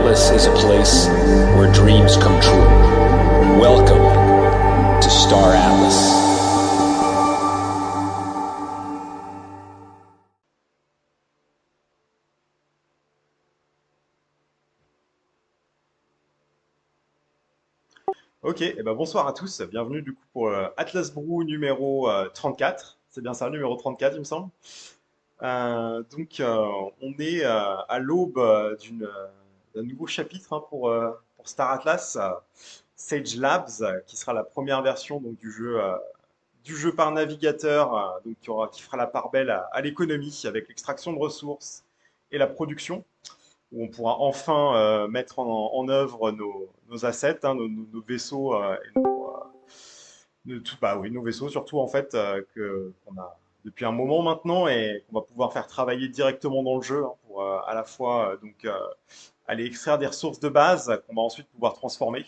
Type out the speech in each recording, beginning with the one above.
Atlas is a place where dreams come true. Welcome to Star Atlas. Ok, et ben bonsoir à tous, bienvenue du coup pour Atlas Brew numéro 34, c'est bien ça, numéro 34 il me semble. On est à l'aube d'un nouveau chapitre hein, pour Star Atlas, Sage Labs, qui sera la première version donc, du jeu par navigateur, qui fera la part belle à l'économie avec l'extraction de ressources et la production où on pourra enfin mettre en œuvre nos assets, hein, nos vaisseaux et nos vaisseaux surtout en fait qu'on a depuis un moment maintenant et qu'on va pouvoir faire travailler directement dans le jeu hein, pour à la fois aller extraire des ressources de base qu'on va ensuite pouvoir transformer.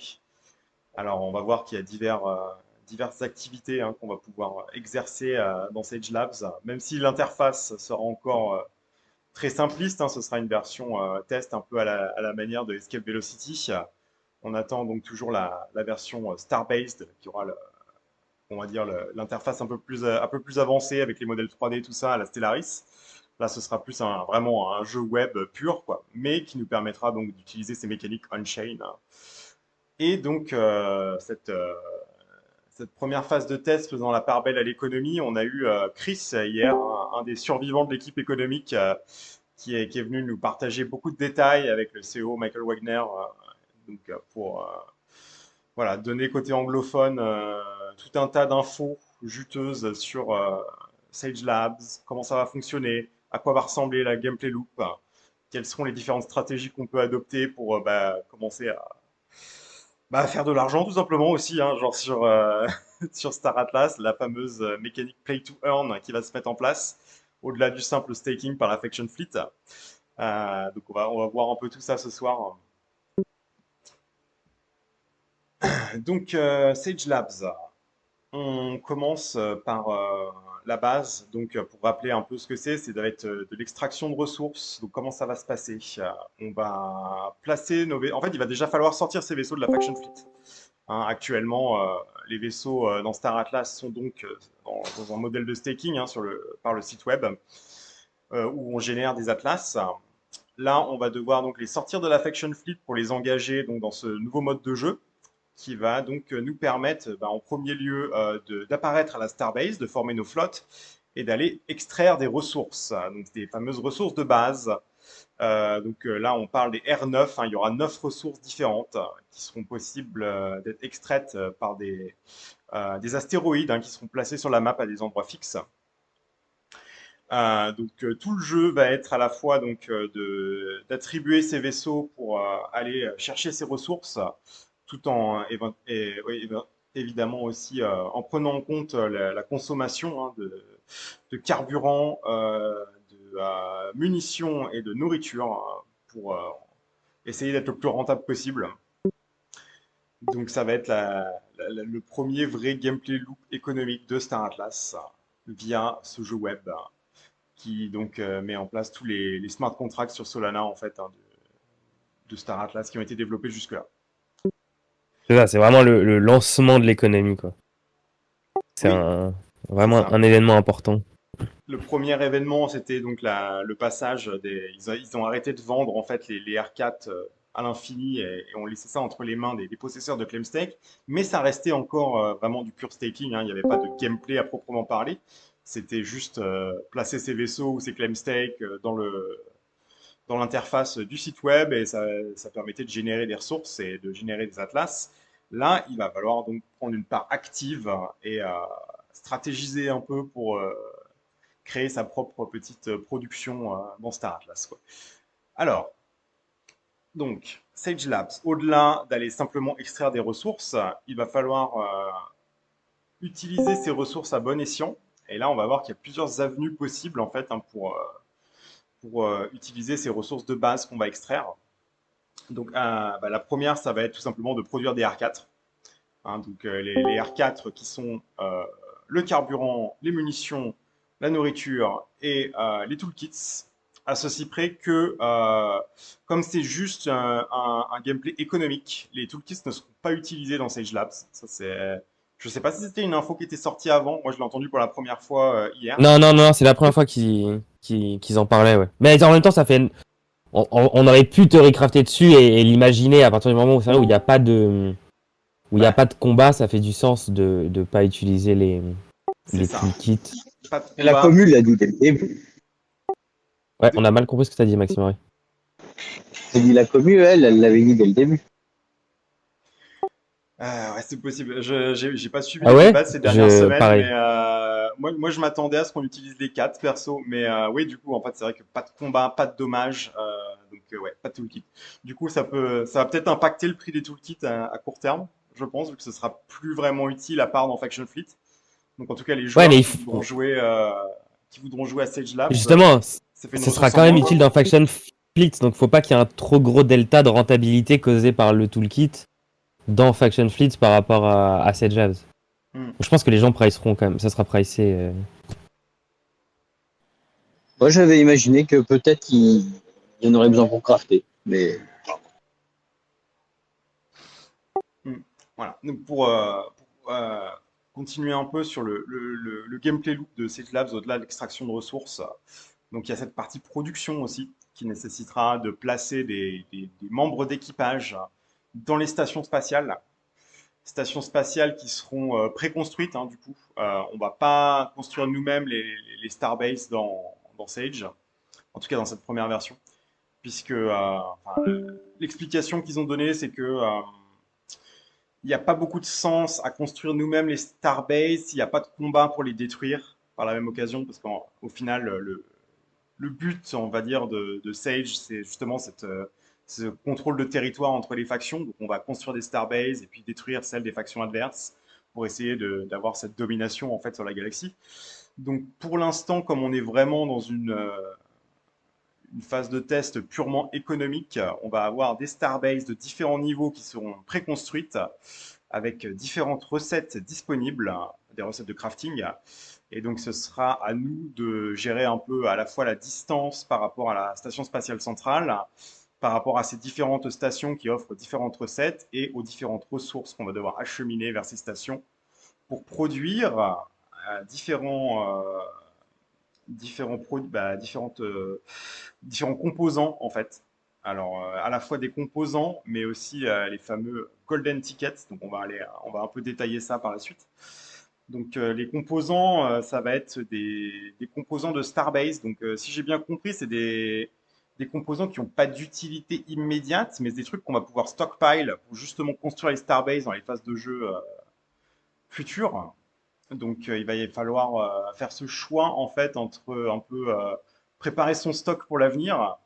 Alors on va voir qu'il y a diverses activités hein, qu'on va pouvoir exercer dans Sage Labs, même si l'interface sera encore très simpliste, hein, ce sera une version test un peu à la manière de Escape Velocity. On attend donc toujours la version Star-based qui aura, on va dire, l'interface un peu plus avancée avec les modèles 3D, tout ça, à la Stellaris. Là, ce sera plus vraiment un jeu web pur, quoi, mais qui nous permettra donc d'utiliser ces mécaniques on-chain. Et donc, cette première phase de test faisant la part belle à l'économie, on a eu Chris hier, un des survivants de l'équipe économique, qui est venu nous partager beaucoup de détails avec le CEO Michael Wagner pour voilà, donner côté anglophone tout un tas d'infos juteuses sur Sage Labs, comment ça va fonctionner, à quoi va ressembler la gameplay loop, quelles seront les différentes stratégies qu'on peut adopter pour commencer à faire de l'argent tout simplement aussi, hein, genre sur, sur Star Atlas, la fameuse mécanique play to earn qui va se mettre en place au-delà du simple staking par la Faction Fleet. Donc on va voir un peu tout ça ce soir. Donc Sage Labs, on commence par la base. Donc pour rappeler un peu ce que c'est de l'extraction de ressources. Donc comment ça va se passer? On va placer En fait, il va déjà falloir sortir ces vaisseaux de la Faction Fleet. Hein, actuellement, les vaisseaux dans Star Atlas sont donc dans un modèle de staking hein, par le site web où on génère des atlas. Là, on va devoir donc les sortir de la Faction Fleet pour les engager donc, dans ce nouveau mode de jeu qui va donc nous permettre en premier lieu d'apparaître à la Starbase, de former nos flottes et d'aller extraire des ressources, donc des fameuses ressources de base. Là, on parle des R9, hein, il y aura 9 ressources différentes qui seront possibles d'être extraites par des astéroïdes hein, qui seront placés sur la map à des endroits fixes. Tout le jeu va être à la fois d'attribuer ces vaisseaux pour aller chercher ces ressources, tout en évidemment aussi en prenant en compte la consommation hein, de carburant, de munitions et de nourriture pour essayer d'être le plus rentable possible. Donc ça va être le premier vrai gameplay loop économique de Star Atlas via ce jeu web qui donc met en place tous les smart contracts sur Solana en fait hein, de Star Atlas qui ont été développés jusque-là. C'est ça, c'est vraiment le lancement de l'économie, quoi. C'est Oui, c'est vraiment ça. un événement important. Le premier événement, c'était donc le passage ils ont arrêté de vendre en fait les R4 à l'infini et ont laissé ça entre les mains des possesseurs de Claim Stake. Mais ça restait encore vraiment du pur staking. Hein. Il n'y avait pas de gameplay à proprement parler. C'était juste placer ses vaisseaux ou ses Claim Stake dans l'interface du site web et ça permettait de générer des ressources et de générer des atlas. Là, il va falloir donc prendre une part active et stratégiser un peu pour créer sa propre petite production dans Star Atlas, quoi. Alors, donc, Sage Labs, au-delà d'aller simplement extraire des ressources, il va falloir utiliser ces ressources à bon escient. Et là, on va voir qu'il y a plusieurs avenues possibles en fait hein, pour utiliser ces ressources de base qu'on va extraire. Donc, la première, ça va être tout simplement de produire des R4. Hein, les R4 qui sont le carburant, les munitions, la nourriture et les toolkits. À ceci près que, comme c'est juste un gameplay économique, les toolkits ne seront pas utilisés dans Sage Labs. Ça, c'est... Je sais pas si c'était une info qui était sortie avant. Moi, je l'ai entendu pour la première fois hier. Non, non, non, c'est la première fois qu'ils en parlaient, ouais. Mais en même temps, ça fait. On aurait pu te recrafter dessus et l'imaginer à partir du moment où c'est vrai, où il n'y a pas de. Où il n'y a Ouais, pas de combat, ça fait du sens de ne pas utiliser c'est les ça. toolkits. Pas de La combat. commu l'a dit dès le début. Ouais, on a mal compris ce que tu as dit, Maxime. Ouais. J'ai dit la commu, elle l'avait dit dès le début. Ouais, c'est possible. J'ai pas suivi Ah les ouais? débats ces dernières semaines, mais Pareil. moi, je m'attendais à ce qu'on utilise les 4 perso. Mais oui, du coup, en fait, c'est vrai que pas de combat, pas de dommages. Donc, ouais, pas de toolkit. Du coup, ça va peut-être impacter le prix des toolkits à court terme, je pense, vu que ce sera plus vraiment utile à part dans Faction Fleet. Donc, en tout cas, les Ouais, joueurs mais qui voudront jouer à Sage Labs, justement, ça fait une ce sera ressource en quand même moins, utile quoi. dans Faction Fleet, donc faut pas qu'il y ait un trop gros delta de rentabilité causé par le toolkit dans Faction Fleet par rapport à Sage Labs. Hmm. Je pense que les gens priceront quand même, ça sera pricé. Moi, j'avais imaginé que peut-être il y en aurait besoin pour crafter. Mais Mm. Voilà. Donc pour continuer un peu sur le gameplay loop de Sage Labs au-delà de l'extraction de ressources, donc il y a cette partie production aussi qui nécessitera de placer des membres d'équipage dans les stations spatiales qui seront préconstruites, hein, du coup. On va pas construire nous-mêmes les Starbase dans Sage, en tout cas dans cette première version, puisque enfin, l'explication qu'ils ont donnée, c'est que il n'y a pas beaucoup de sens à construire nous-mêmes les Starbase s'il n'y a pas de combat pour les détruire par la même occasion, parce qu'au final, le but, on va dire, de Sage, c'est justement ce contrôle de territoire entre les factions. Donc on va construire des Starbase et puis détruire celles des factions adverses pour essayer d'avoir cette domination en fait sur la galaxie. Donc pour l'instant, comme on est vraiment dans une phase de test purement économique, on va avoir des Starbase de différents niveaux qui seront préconstruites avec différentes recettes disponibles, des recettes de crafting. Et donc, ce sera à nous de gérer un peu à la fois la distance par rapport à la station spatiale centrale, par rapport à ces différentes stations qui offrent différentes recettes et aux différentes ressources qu'on va devoir acheminer vers ces stations pour produire différents composants en fait. Alors, à la fois des composants, mais aussi les fameux golden tickets. Donc, on va un peu détailler ça par la suite. Donc, les composants, ça va être des composants de Starbase. Donc, si j'ai bien compris, c'est des composants qui n'ont pas d'utilité immédiate, mais des trucs qu'on va pouvoir stockpile pour justement construire les Starbase dans les phases de jeu futures. Donc, il va y falloir faire ce choix en fait entre un peu préparer son stock pour l'avenir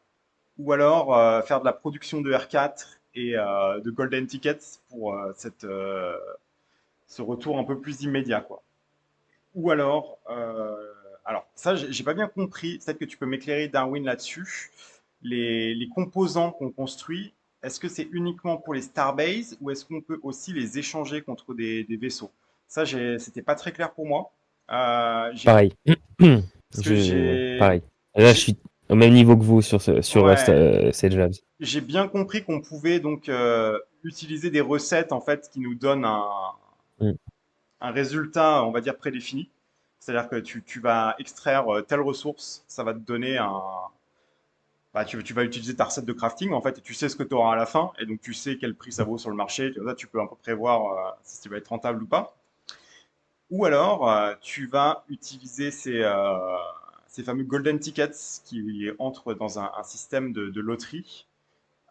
ou alors faire de la production de R4 et de Golden Tickets pour ce retour un peu plus immédiat, quoi. Ou alors ça, j'ai pas bien compris. Peut-être que tu peux m'éclairer, Darwin, là-dessus. Les composants qu'on construit, est-ce que c'est uniquement pour les Starbase ou est-ce qu'on peut aussi les échanger contre des vaisseaux? Ça, c'était pas très clair pour moi. Pareil. Parce que Pareil. Là, je j'ai, suis au même niveau que vous sur ouais, Sage Labs. j'ai bien compris qu'on pouvait donc utiliser des recettes en fait qui nous donnent Mm. un résultat, on va dire prédéfini. C'est-à-dire que tu vas extraire telle ressource, ça va te donner bah, tu vas utiliser ta recette de crafting en fait et tu sais ce que tu auras à la fin et donc tu sais quel prix ça vaut sur le marché. Là, tu peux un peu prévoir si tu vas être rentable ou pas. Ou alors, tu vas utiliser ces fameux golden tickets qui entrent dans un système de loterie.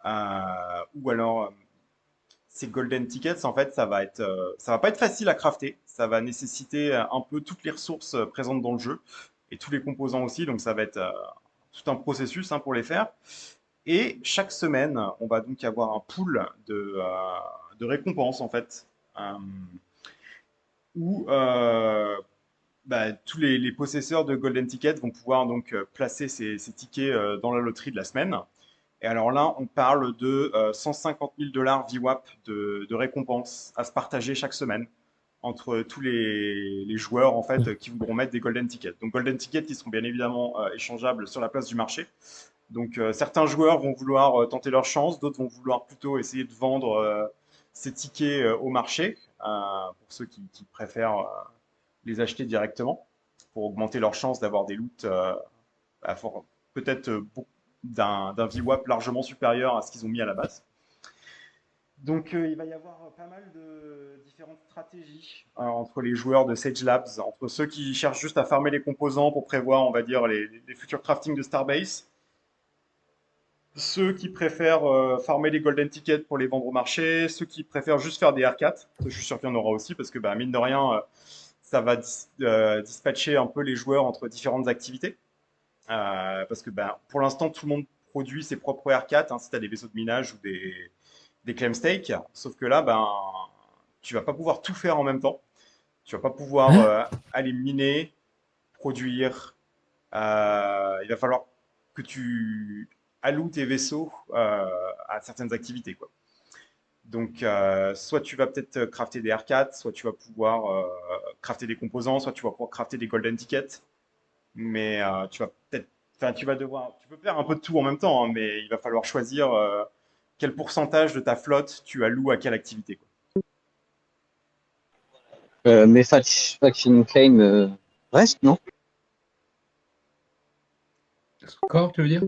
Ou alors, ces golden tickets, en fait, ça va pas être facile à crafter. Ça va nécessiter un peu toutes les ressources présentes dans le jeu et tous les composants aussi. Donc, ça va être tout un processus hein, pour les faire. Et chaque semaine, on va donc avoir un pool de récompenses, en fait, euh, où bah, tous les possesseurs de golden tickets vont pouvoir donc placer ces tickets dans la loterie de la semaine. Et alors là, on parle de 150 000 $ VWAP de récompenses à se partager chaque semaine entre tous les joueurs en fait qui voudront mettre des golden tickets. Donc golden tickets qui seront bien évidemment échangeables sur la place du marché. Donc certains joueurs vont vouloir tenter leur chance, d'autres vont vouloir plutôt essayer de vendre ces tickets au marché pour ceux qui préfèrent les acheter directement pour augmenter leur chance d'avoir des loots peut-être d'un VWAP largement supérieur à ce qu'ils ont mis à la base. Donc il va y avoir pas mal de différentes stratégies entre les joueurs de Sage Labs, entre ceux qui cherchent juste à farmer les composants pour prévoir, on va dire, les futurs crafting de Starbase, ceux qui préfèrent farmer les golden tickets pour les vendre au marché, ceux qui préfèrent juste faire des R4, je suis sûr qu'il y en aura aussi parce que bah, mine de rien, ça va dispatcher un peu les joueurs entre différentes activités. Parce que bah, pour l'instant, tout le monde produit ses propres R4, hein, si tu as des vaisseaux de minage ou des claim stakes. Sauf que là, ben, tu vas pas pouvoir tout faire en même temps. Tu vas pas pouvoir aller miner, produire. Il va falloir que tu alloues tes vaisseaux à certaines activités, quoi. Donc, soit tu vas peut-être crafter des R4, soit tu vas pouvoir crafter des composants, soit tu vas pouvoir crafter des golden tickets. Mais tu vas peut-être, enfin, tu peux faire un peu de tout en même temps, hein, mais il va falloir choisir quel pourcentage de ta flotte tu alloues à quelle activité, quoi. Mais Faction Claim reste, non? Encore, tu veux dire?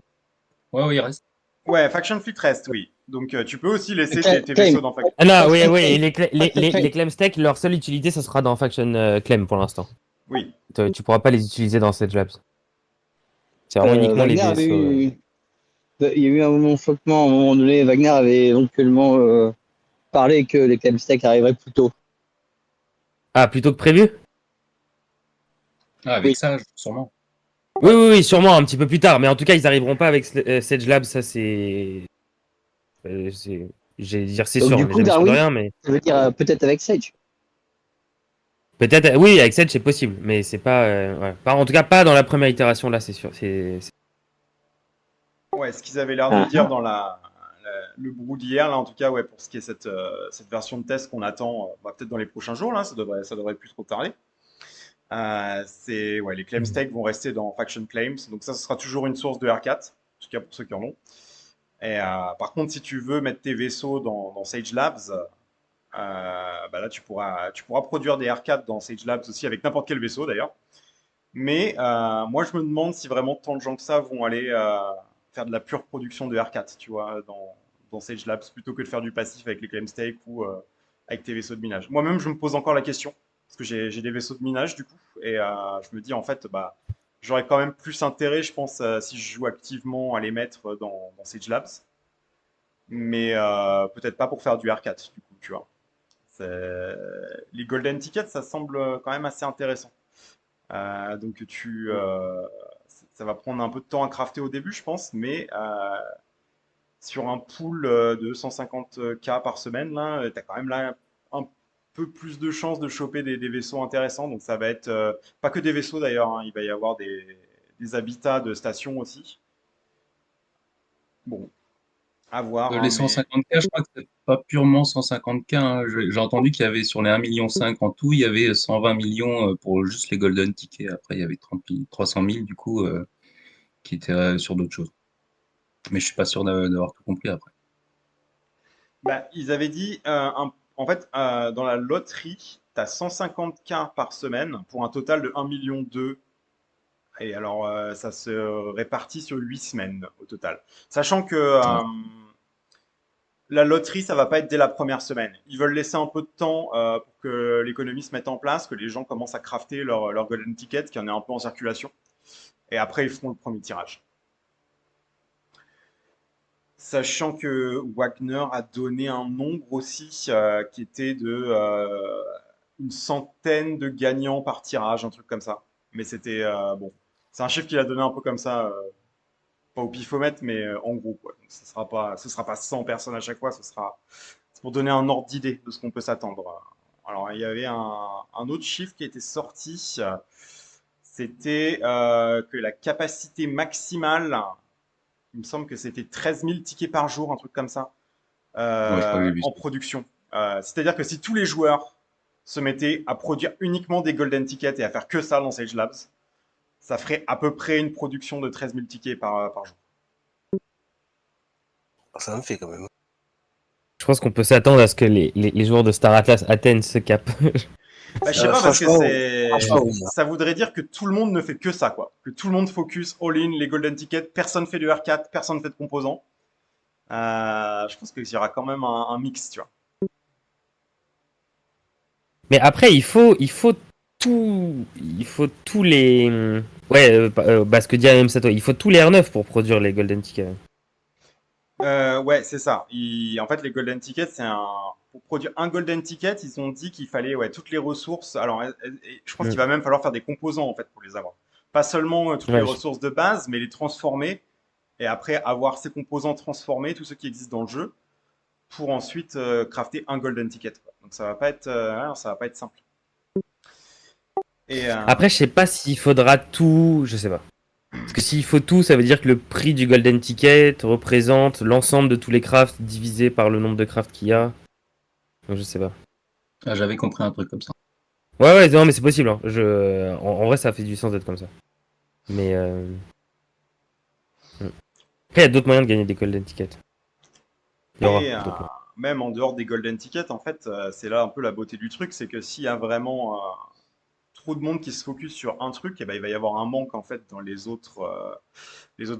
Ouais, il reste. Ouais, Faction Fleet reste, oui. Donc tu peux aussi laisser tes Claim. vaisseaux dans Faction. Ah non, oui, Faction oui, Claim. et Faction Claim. les claim stacks, leur seule utilité, ce sera dans Faction Claim pour l'instant. Oui. Tu pourras pas les utiliser dans Sage Labs. C'est vraiment uniquement les Wagner avait vaisseaux. eu, il y a eu un moment flottement, à un moment donné, Wagner avait éventuellement parlé que les claim stacks arriveraient plus tôt. Ah, plutôt que prévu? Ah, avec Oui. ça, sûrement. Oui, oui, oui, sûrement un petit peu plus tard, mais en tout cas, ils arriveront pas avec Sage Labs, ça c'est. J'allais dire c'est Donc, sûr, du on n'est coup, jamais sûr de Darwin, rien, mais. ça veut dire peut-être avec Sage. Peut-être, oui, avec Sage c'est possible, mais c'est pas, ouais. En tout cas, pas dans la première itération là, c'est sûr. Ouais, ce qu'ils avaient l'air de Ah. dire dans le brou d'hier, là, en tout cas, ouais, pour ce qui est cette version de test qu'on attend, bah, peut-être dans les prochains jours, là, ça devrait plus trop tarder. Ouais, les claim stakes vont rester dans Faction Claims, donc ça, ce sera toujours une source de R4, en tout cas pour ceux qui en ont. Et par contre, si tu veux mettre tes vaisseaux dans Sage Labs, bah là, tu pourras produire des R4 dans Sage Labs aussi avec n'importe quel vaisseau d'ailleurs. Mais moi, je me demande si vraiment tant de gens que ça vont aller faire de la pure production de R4, tu vois, dans Sage Labs, plutôt que de faire du passif avec les claim stakes ou avec tes vaisseaux de minage. Moi-même, je me pose encore la question, parce que j'ai des vaisseaux de minage du coup, et je me dis en fait, bah, j'aurais quand même plus intérêt, je pense, si je joue activement à les mettre dans Sage Labs, mais peut-être pas pour faire du R4, du coup, tu vois. Les golden tickets, ça semble quand même assez intéressant. Donc ça va prendre un peu de temps à crafter au début, je pense, mais sur un pool de 150K par semaine, là, tu as quand même là un peu plus de chances de choper des vaisseaux intéressants. Donc ça va être pas que des vaisseaux d'ailleurs, hein, il va y avoir des habitats de stations aussi. Bon, à voir, hein, Les mais 150K, je crois que c'est pas purement 150K, hein. J'ai entendu qu'il y avait sur les 1,5 million en tout, il y avait 120 millions pour juste les golden tickets. Après, il y avait 300 000 du coup qui étaient sur d'autres choses. Mais je suis pas sûr d'avoir tout compris après. bah, ils avaient dit, en fait, dans la loterie, tu as 150K par semaine pour un total de 1,2 million. Et alors, ça se répartit sur 8 semaines au total. Sachant que Ouais. la loterie, ça va pas être dès la première semaine. Ils veulent laisser un peu de temps pour que l'économie se mette en place, que les gens commencent à crafter leur golden ticket, qu'il y en ait un peu en circulation. Et après, ils feront le premier tirage. Sachant que Wagner a donné un nombre aussi qui était de une centaine de gagnants par tirage, un truc comme ça. Mais c'était bon, c'est un chiffre qu'il a donné un peu comme ça, pas au pifomètre, mais en gros quoi. Donc, ce sera pas 100 personnes à chaque fois, c'est pour donner un ordre d'idée de ce qu'on peut s'attendre. Alors il y avait un autre chiffre qui était sorti, c'était que la capacité maximale, il me semble que c'était 13 000 tickets par jour, un truc comme ça, Ouais, je crois que j'ai vu en ça. production. C'est-à-dire que si tous les joueurs se mettait à produire uniquement des golden tickets et à faire que ça dans Sage Labs, ça ferait à peu près une production de 13 000 tickets par jour. Ça me fait quand même. Je pense qu'on peut s'attendre à ce que les joueurs de Star Atlas atteignent ce cap. Bah, je sais pas, parce que franchement, oui. ça voudrait dire que tout le monde ne fait que ça, quoi. Que tout le monde focus all-in, les golden tickets, personne fait de R4, personne fait de composants. Je pense qu'il y aura quand même un mix, tu vois. Mais après, il faut tous les. Ouais, ce que dit même Sato, il faut tous les R9 pour produire les golden tickets. Ouais, c'est ça. En fait, les golden tickets, pour produire un golden ticket, ils ont dit qu'il fallait toutes les ressources. Alors, je pense qu'il va même falloir faire des composants en fait pour les avoir. Pas seulement toutes les Ouais, ressources de base, mais les transformer et après avoir ces composants transformés, tous ceux qui existent dans le jeu, pour ensuite crafter un golden ticket, quoi. Donc ça va pas être simple. Et Après, je sais pas s'il faudra tout. Je sais pas. Parce que s'il faut tout, ça veut dire que le prix du golden ticket représente l'ensemble de tous les crafts divisé par le nombre de crafts qu'il y a. Donc, je sais pas. Ah, j'avais compris un truc comme ça. Ouais, non, mais c'est possible. Hein. En vrai, ça fait du sens d'être comme ça. Mais. Après, il y a d'autres moyens de gagner des golden tickets. Il y aura Et d'autres moyens. même en dehors des golden tickets, en fait, c'est là un peu la beauté du truc, c'est que s'il y a vraiment trop de monde qui se focus sur un truc, et ben, il va y avoir un manque en fait dans les autres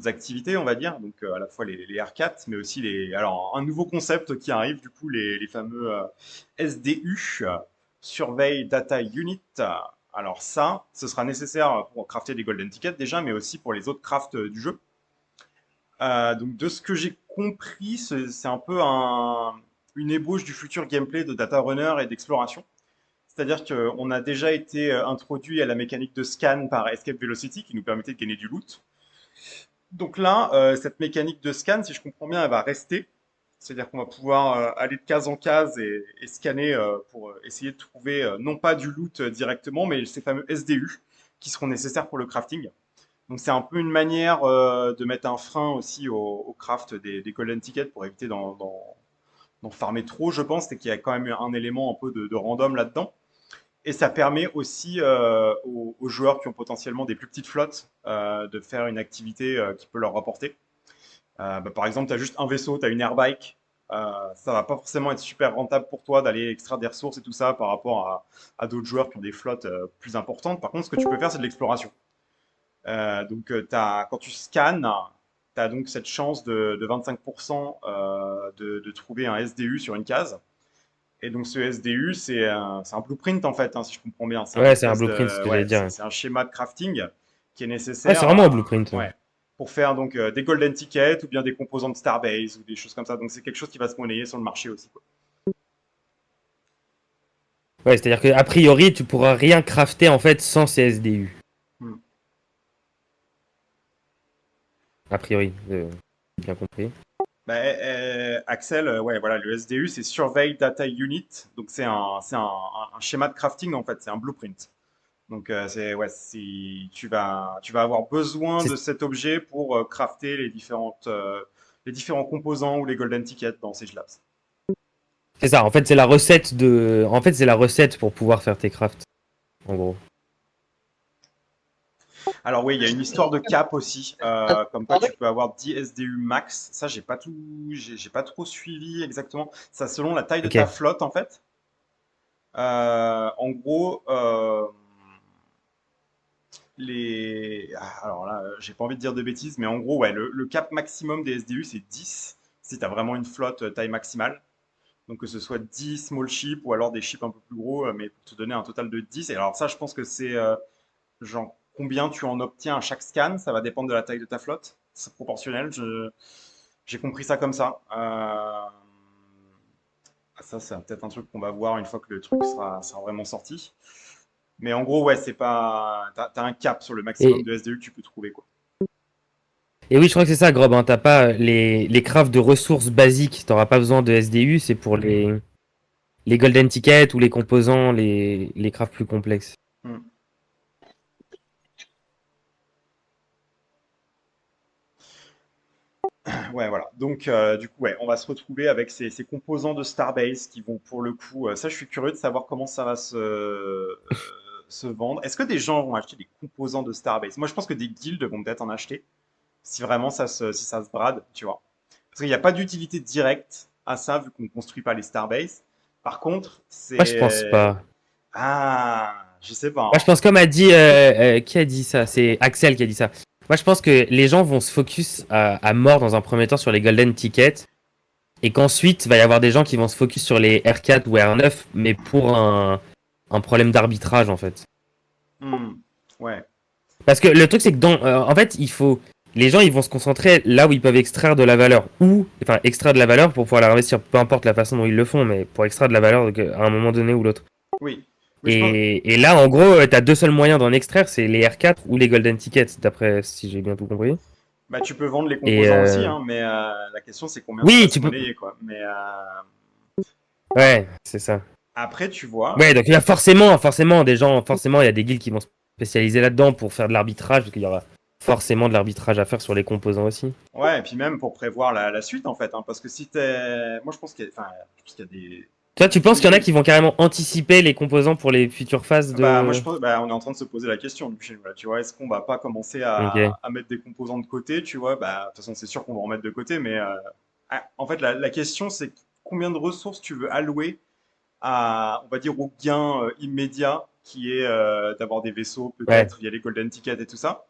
activités, on va dire. Donc à la fois les R4, mais aussi alors un nouveau concept qui arrive, du coup, les fameux SDU, Survey Data Unit. Alors ça, ce sera nécessaire pour crafter des golden tickets déjà, mais aussi pour les autres crafts du jeu. Donc de ce que j'ai compris, c'est un peu une ébauche du futur gameplay de Data Runner et d'exploration. C'est-à-dire qu'on a déjà été introduit à la mécanique de scan par Escape Velocity qui nous permettait de gagner du loot. Donc là, cette mécanique de scan, si je comprends bien, elle va rester. C'est-à-dire qu'on va pouvoir aller de case en case et scanner pour essayer de trouver non pas du loot directement, mais ces fameux SDU qui seront nécessaires pour le crafting. Donc c'est un peu une manière de mettre un frein aussi au craft des golden tickets pour éviter d'en farmer trop, je pense, et qu'il y a quand même un élément un peu de random là-dedans. Et ça permet aussi aux joueurs qui ont potentiellement des plus petites flottes de faire une activité qui peut leur rapporter. Par exemple, tu as juste un vaisseau, tu as une airbike. Ça va pas forcément être super rentable pour toi d'aller extraire des ressources et tout ça par rapport à d'autres joueurs qui ont des flottes plus importantes. Par contre, ce que tu peux faire, c'est de l'exploration. Quand tu scannes, tu as donc cette chance de 25% de trouver un SDU sur une case. Et donc ce SDU, c'est un blueprint en fait, hein, si je comprends bien. C'est Ouais, c'est un blueprint, ce que j'allais dire. c'est un schéma de crafting qui est Ouais, nécessaire c'est vraiment un blueprint. ouais, pour faire donc des golden tickets ou bien des composants de Starbase ou des choses comme ça. Donc c'est quelque chose qui va se monnayer sur le marché aussi, quoi. Ouais, c'est-à-dire qu'a priori, tu pourras rien crafter en fait sans ces SDU. Hmm. A priori, j'ai bien compris. Axel, ouais, voilà, le SDU, c'est Survey Data Unit. Donc, c'est un schéma de crafting, en fait, c'est un blueprint. Donc, tu vas avoir besoin C'est de cet objet pour crafter les différents composants ou les golden tickets dans Sage Labs. c'est ça, en fait, c'est la recette c'est la recette pour pouvoir faire tes crafts, en gros. Alors, oui, il y a une histoire de cap aussi. Comme quoi, tu peux avoir 10 SDU max. Ça, j'ai pas trop suivi exactement. Ça, selon la taille de Ok. ta flotte, en fait. En gros, alors là, j'ai pas envie de dire de bêtises, mais en gros, ouais, le cap maximum des SDU, c'est 10 si tu as vraiment une flotte taille maximale. Donc que ce soit 10 small ships ou alors des ships un peu plus gros, mais pour te donner un total de 10. Et alors ça, je pense que c'est genre combien tu en obtiens à chaque scan, ça va dépendre de la taille de ta flotte. C'est proportionnel, j'ai compris ça comme ça. Ça, c'est peut-être un truc qu'on va voir une fois que le truc sera vraiment sorti. Mais en gros, ouais, c'est pas. T'as un cap sur le maximum Et, de SDU que tu peux trouver, quoi. et oui, je crois que c'est ça, Grob. Hein, t'as pas les crafts de ressources basiques, t'auras pas besoin de SDU, c'est pour les golden tickets ou les composants, les crafts plus complexes. Hmm. Ouais, voilà. Donc, du coup, ouais, on va se retrouver avec ces composants de Starbase qui vont, pour le coup, ça, je suis curieux de savoir comment ça va se vendre. Est-ce que des gens vont acheter des composants de Starbase? Moi, je pense que des guildes vont peut-être en acheter, si vraiment si ça se brade, tu vois. Parce qu'il n'y a pas d'utilité directe à ça, vu qu'on ne construit pas les Starbase. Par contre, Moi, je pense c'est... pas. Ah, je sais pas, Moi, je hein. pense comme a dit qui a dit ça? C'est Axel qui a dit ça. Moi, je pense que les gens vont se focus à mort dans un premier temps sur les golden tickets et qu'ensuite, il va y avoir des gens qui vont se focus sur les R4 ou R9, mais pour un problème d'arbitrage en fait. Hmm, ouais. Parce que le truc, c'est que en fait, les gens, ils vont se concentrer là où ils peuvent extraire de la valeur. Enfin, extraire de la valeur pour pouvoir la réinvestir, peu importe la façon dont ils le font, mais pour extraire de la valeur à un moment donné ou l'autre. Oui. Oui, je pense... Et là, en gros, t'as deux seuls moyens d'en extraire, c'est les R4 ou les Golden Tickets, d'après si j'ai bien tout compris. Bah, tu peux vendre les Et composants aussi, hein, mais la question c'est combien ça oui, va se tu peux. monnayer, quoi. Mais Ouais, c'est ça. après, tu vois, Ouais, donc il y a forcément des gens, forcément, il y a des guildes qui vont se spécialiser là-dedans pour faire de l'arbitrage, parce qu'il y aura forcément de l'arbitrage à faire sur les composants aussi. ouais, et puis même pour prévoir la suite, en fait, hein, parce que si t'es... Moi, je pense enfin, je pense qu'il y a des... Toi, tu penses qu'il y en a qui vont carrément anticiper les composants pour les futures phases Bah, moi, de. je pense, bah, on est en train de se poser la question, du coup, chez nous, là, tu vois, est-ce qu'on va pas commencer Ok. à mettre des composants de côté, tu vois, bah, de toute façon, c'est sûr qu'on va en mettre de côté, mais en fait, la question, c'est combien de ressources tu veux allouer on va dire, au gain immédiat qui est d'avoir des vaisseaux Ouais. peut-être via les golden tickets et tout ça.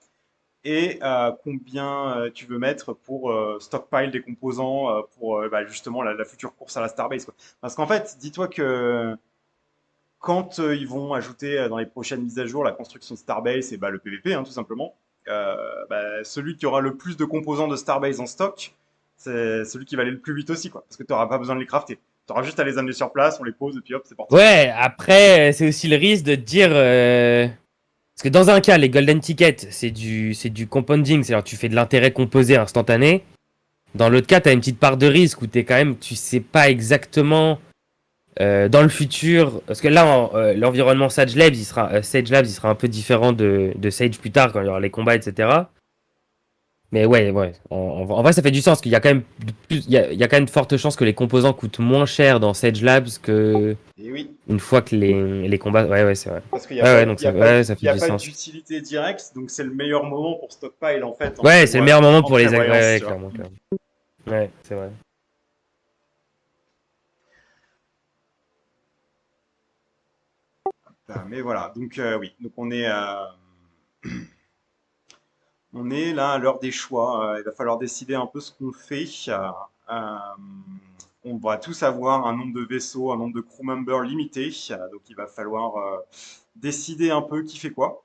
Et combien tu veux mettre pour stockpile des composants pour bah, justement la future course à la Starbase, quoi. Parce qu'en fait, dis-toi que quand ils vont ajouter dans les prochaines mises à jour la construction de Starbase et bah, le PVP, hein, tout simplement, bah, celui qui aura le plus de composants de Starbase en stock, c'est celui qui va aller le plus vite aussi, quoi. Parce que tu n'auras pas besoin de les crafter. Tu auras juste à les amener sur place, on les pose et puis hop, c'est parti. Ouais, après, c'est aussi le risque de te dire. Parce que dans un cas, les golden tickets, c'est du compounding, c'est-à-dire tu fais de l'intérêt composé instantané. Dans l'autre cas, tu as une petite part de risque où tu sais pas exactement dans le futur. Parce que là, l'environnement Sage Labs, Sage Labs, il sera un peu différent de Sage plus tard quand il y aura les combats, etc. Mais ouais. En vrai, ça fait du sens qu'il y a quand même il y a quand même de fortes chances que les composants coûtent moins cher dans Sage Labs que Et oui, une fois que les combats. Ouais, c'est vrai. parce qu'il n'y a Ouais, pas, donc il y a pas, ouais, ça il fait y a du pas sens. d'utilité directe, donc c'est le meilleur moment pour stockpile en fait, Ouais, c'est le meilleur moment en pour les. Ouais, prévoyance, ouais, tu vois. clairement. Ouais, c'est vrai. Mais voilà, donc oui, donc on est là à l'heure des choix. Il va falloir décider un peu ce qu'on fait. Euh, on va tous avoir un nombre de vaisseaux, un nombre de crew members limité. Donc il va falloir décider un peu qui fait quoi.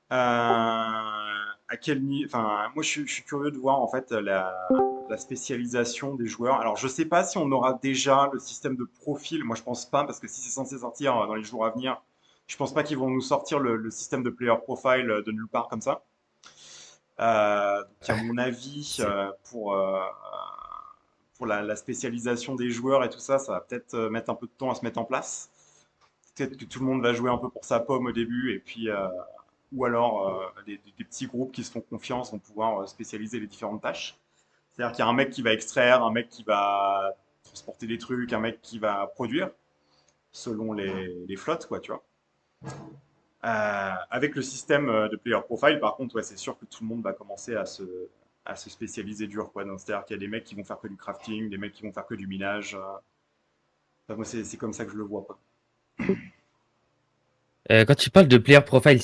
À quel niveau. Enfin, moi je suis curieux de voir en fait la spécialisation des joueurs. Alors je sais pas si on aura déjà le système de profil. Moi je pense pas parce que si c'est censé sortir dans les jours à venir, je pense pas qu'ils vont nous sortir le système de player profile de nulle part comme ça. Donc à mon avis, C'est- pour la spécialisation des joueurs et tout ça, ça va peut-être mettre un peu de temps à se mettre en place. Peut-être que tout le monde va jouer un peu pour sa pomme au début, et puis, ou alors des petits groupes qui se font confiance vont pouvoir spécialiser les différentes tâches. C'est-à-dire qu'il y a un mec qui va extraire, un mec qui va transporter des trucs, un mec qui va produire, selon les flottes, quoi, tu vois. Avec le système de player profile, par contre, ouais, c'est sûr que tout le monde va commencer à se spécialiser dur, quoi. Donc, c'est-à-dire qu'il y a des mecs qui vont faire que du crafting, des mecs qui vont faire que du minage. Enfin, moi, c'est comme ça que je le vois, quoi. Quand tu parles de player profile,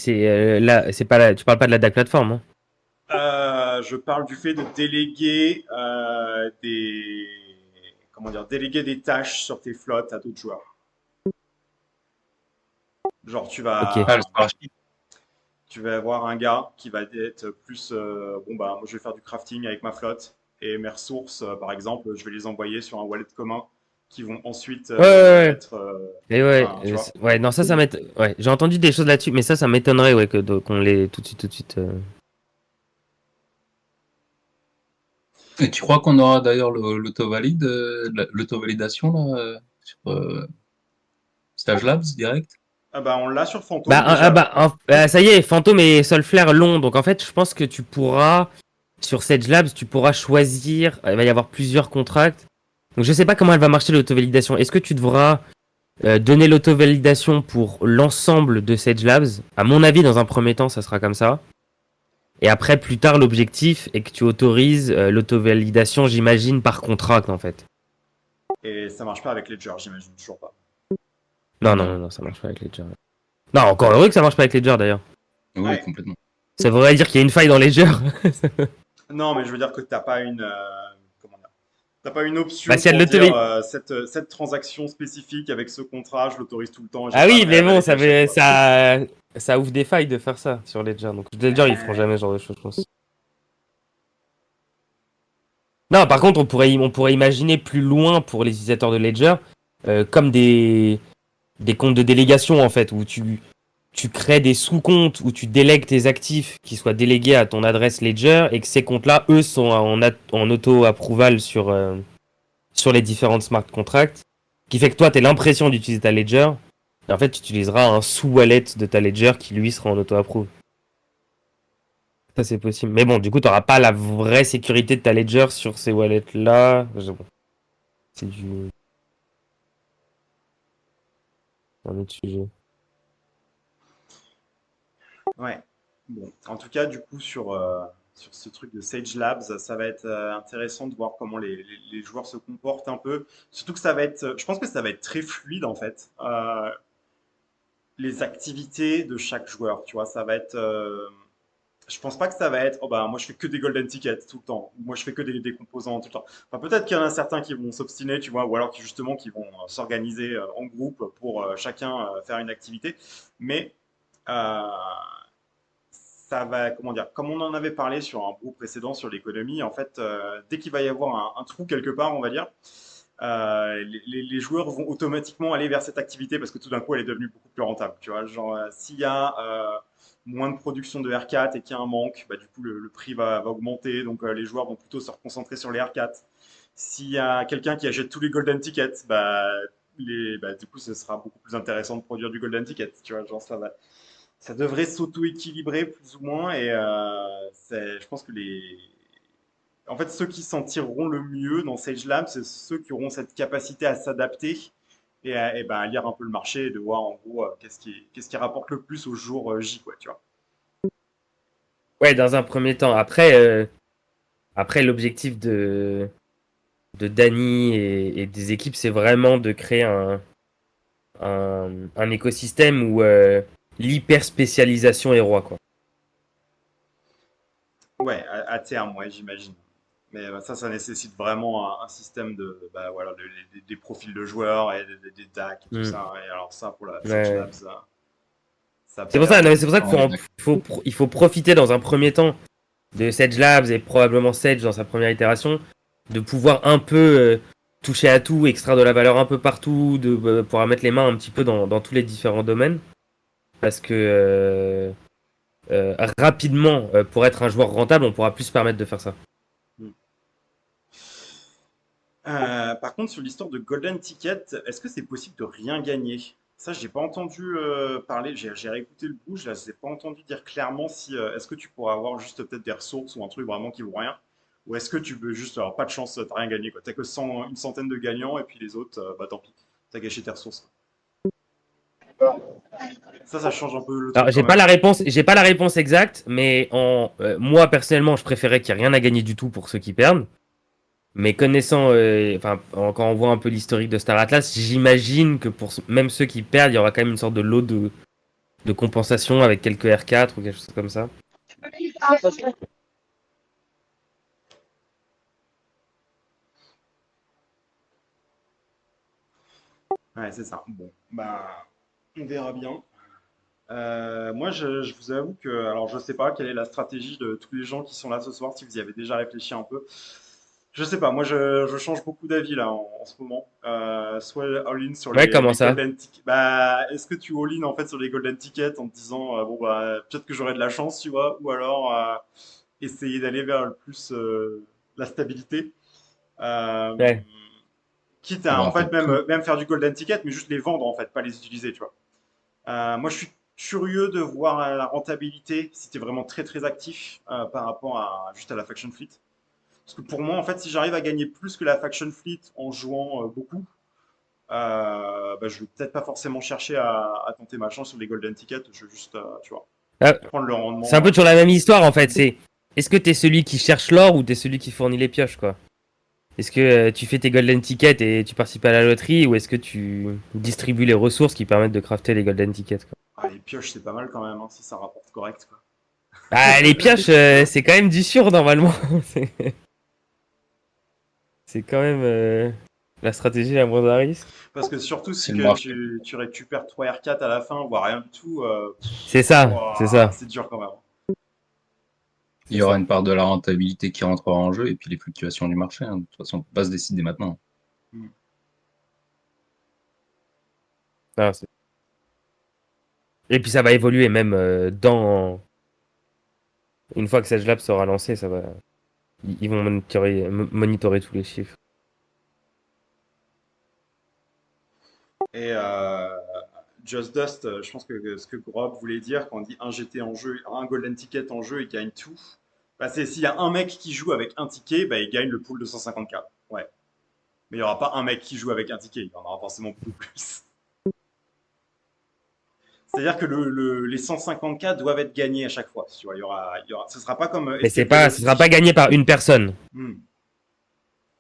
là, tu parles pas de la DAC plateforme, hein. Je parle du fait de déléguer comment dire, déléguer des tâches sur tes flottes à d'autres joueurs. Genre, Ok. Ah, le Starship. tu vas avoir un gars qui va être plus, bon bah, moi je vais faire du crafting avec ma flotte et mes ressources, par exemple, je vais les envoyer sur un wallet commun qui vont ensuite Ouais. être, Et ouais, enfin, tu vois. ouais, non, ça m'étonne. Ouais, j'ai entendu des choses là-dessus, mais ça m'étonnerait, ouais, qu'on l'ait tout de suite. Et tu crois qu'on aura d'ailleurs l'auto-validation là, sur Stage Labs direct? Ah bah, on l'a sur Fantôme Bah, déjà. ça y est, Fantôme et Solflair l'ont, donc en fait, je pense que tu pourras. sur Sage Labs, tu pourras choisir, il va y avoir plusieurs contracts. Donc je sais pas comment elle va marcher l'auto-validation. Est-ce que tu devras donner l'auto-validation pour l'ensemble de Sage Labs? À mon avis, dans un premier temps, ça sera comme ça. Et après, plus tard, l'objectif est que tu autorises l'auto-validation, j'imagine, par contract, en fait. Et ça marche pas avec Ledger, j'imagine, toujours pas. Non, ça marche pas avec Ledger. Non, encore heureux que ça marche pas avec Ledger, d'ailleurs. Oui, Ouais. complètement. Ça voudrait dire qu'il y a une faille dans Ledger. Non, mais je veux dire que t'as pas une, comment dire, t'as pas une option Bah, s'il y a de pour dire l'auto-validation. cette transaction spécifique avec ce contrat, je l'autorise tout le temps. Ah oui, mais bon, ça. ça ouvre des failles de faire ça sur Ledger. Donc Ledger, ils feront jamais ce genre de choses, je pense. Non, par contre, on pourrait imaginer plus loin pour les utilisateurs de Ledger, comme des comptes de délégation, en fait, où tu crées des sous-comptes, où tu délègues tes actifs qui soient délégués à ton adresse Ledger, et que ces comptes-là, eux, sont en auto-approval sur les différentes smart contracts, qui fait que toi, tu as l'impression d'utiliser ta Ledger, et en fait, tu utiliseras un sous-wallet de ta Ledger qui, lui, sera en auto-approve. Ça, c'est possible. Mais bon, du coup, tu n'auras pas la vraie sécurité de ta Ledger sur ces wallets-là. Bon. C'est un autre sujet. Ouais. Bon, en tout cas, du coup, sur ce truc de Sage Labs, ça va être intéressant de voir comment les joueurs se comportent un peu. Surtout que ça va être, je pense que ça va être très fluide en fait. Les activités de chaque joueur, tu vois, ça va être. Je pense pas que ça va être, oh bah moi je fais que des golden tickets tout le temps, ou moi je fais que des composants tout le temps. Enfin peut-être qu'il y en a certains qui vont s'obstiner, tu vois, ou alors qui justement qui vont s'organiser en groupe pour chacun faire une activité. Mais euh, ça va, comment dire, comme on en avait parlé sur un groupe précédent sur l'économie, en fait, dès qu'il va y avoir un trou quelque part, on va dire, les joueurs vont automatiquement aller vers cette activité parce que tout d'un coup, elle est devenue beaucoup plus rentable. Tu vois, genre, s'il y a moins de production de R4 et qu'il y a un manque, bah, du coup, le prix va augmenter. Donc, les joueurs vont plutôt se reconcentrer sur les R4. S'il y a quelqu'un qui achète tous les golden tickets, bah, du coup, ce sera beaucoup plus intéressant de produire du golden ticket. Tu vois, genre, ça devrait s'auto-équilibrer plus ou moins. Et je pense que en fait, ceux qui s'en tireront le mieux dans Sage Lab, c'est ceux qui auront cette capacité à s'adapter et ben, à lire un peu le marché et de voir en gros qu'est-ce qui rapporte le plus au jour J, quoi, tu vois. Ouais, dans un premier temps. Après l'objectif de Dany et des équipes, c'est vraiment de créer un écosystème où l'hyper spécialisation est roi, quoi. Ouais, à terme, ouais, j'imagine. Mais ça nécessite vraiment un système bah, voilà, des profils de joueurs et des DAC et tout Mm. ça. Et alors ça, pour la Sage Ouais. Labs, ça a C'est pas pour ça, l'air non, mais de- c'est pour ça qu'il Ouais, il faut profiter dans un premier temps de Sage Labs et probablement Sage dans sa première itération, de pouvoir un peu toucher à tout, extraire de la valeur un peu partout, de pouvoir mettre les mains un petit peu dans tous les différents domaines. Parce que rapidement, pour être un joueur rentable, on pourra plus se permettre de faire ça. Par contre, sur l'histoire de Golden Ticket, est-ce que c'est possible de rien gagner? Ça, j'ai pas entendu parler. J'ai réécouté le bouge, là, je n'ai pas entendu dire clairement si est-ce que tu pourras avoir juste peut-être des ressources ou un truc vraiment qui vaut rien, ou est-ce que tu veux juste alors pas de chance, t'as rien gagné quoi. T'as que une centaine de gagnants et puis les autres, bah tant pis, t'as gâché tes ressources. Ça change un peu le Alors, truc quand même. j'ai pas la réponse exacte, mais moi personnellement, je préférais qu'il n'y ait rien à gagner du tout pour ceux qui perdent. Mais connaissant, quand on voit un peu l'historique de Star Atlas, j'imagine que pour même ceux qui perdent, il y aura quand même une sorte de lot de compensation avec quelques R4 ou quelque chose comme ça. Ouais, c'est ça. Bon, bah on verra bien. Moi, je vous avoue que, alors je sais pas quelle est la stratégie de tous les gens qui sont là ce soir, si vous y avez déjà réfléchi un peu. Je sais pas, moi je change beaucoup d'avis là en ce moment. Soit all-in sur Ouais, comment les ça? golden tickets. Bah, est-ce que tu all-in en fait sur les golden tickets en te disant bon bah peut-être que j'aurai de la chance, tu vois, ou alors essayer d'aller vers le plus la stabilité. Euh, Ouais. quitte ah à bah, en en fait fait, tout. même faire du golden ticket, mais juste les vendre en fait, pas les utiliser, tu vois. Moi je suis curieux de voir la rentabilité si tu es vraiment très très actif par rapport à juste à la Faction Fleet. Parce que pour moi, en fait, si j'arrive à gagner plus que la Faction Fleet en jouant beaucoup, bah, je vais peut-être pas forcément chercher à tenter ma chance sur les Golden Tickets. Je vais juste, tu vois, Ah, prendre le rendement. c'est un peu toujours la même histoire en fait. C'est est-ce que t'es celui qui cherche l'or ou t'es celui qui fournit les pioches quoi? Est-ce que tu fais tes golden tickets et tu participes à la loterie ou est-ce que tu distribues les ressources qui permettent de crafter les golden tickets quoi? Ah, les pioches, c'est pas mal quand même, hein, si ça rapporte correct, quoi. Ah, les pioches, c'est quand même du sûr normalement. C'est c'est quand même la stratégie la moins à risque. Parce que surtout si C'est le que marché. tu récupères 3 R4 à la fin, voire rien du tout, C'est ça, c'est ouah, ça. c'est dur quand même. Il y aura une part de la rentabilité qui rentrera en jeu et puis les fluctuations du marché, hein. De toute façon, on peut pas se décider maintenant. Ah, et puis ça va évoluer même dans. Une fois que Sage Lab sera lancé, ça va. Ils vont monitorer tous les chiffres. Et Just Dust, je pense que ce que Grob voulait dire quand on dit un GT en jeu, un Golden Ticket en jeu, il gagne tout. Bah, c'est s'il y a un mec qui joue avec un ticket, bah, il gagne le pool de 150K. Ouais. Mais il n'y aura pas un mec qui joue avec un ticket, il y en aura forcément beaucoup plus. C'est-à-dire que les 150K doivent être gagnés à chaque fois. Tu vois, ce sera pas comme Mais Escape ce sera pas Velocity. gagné par une personne. Hmm.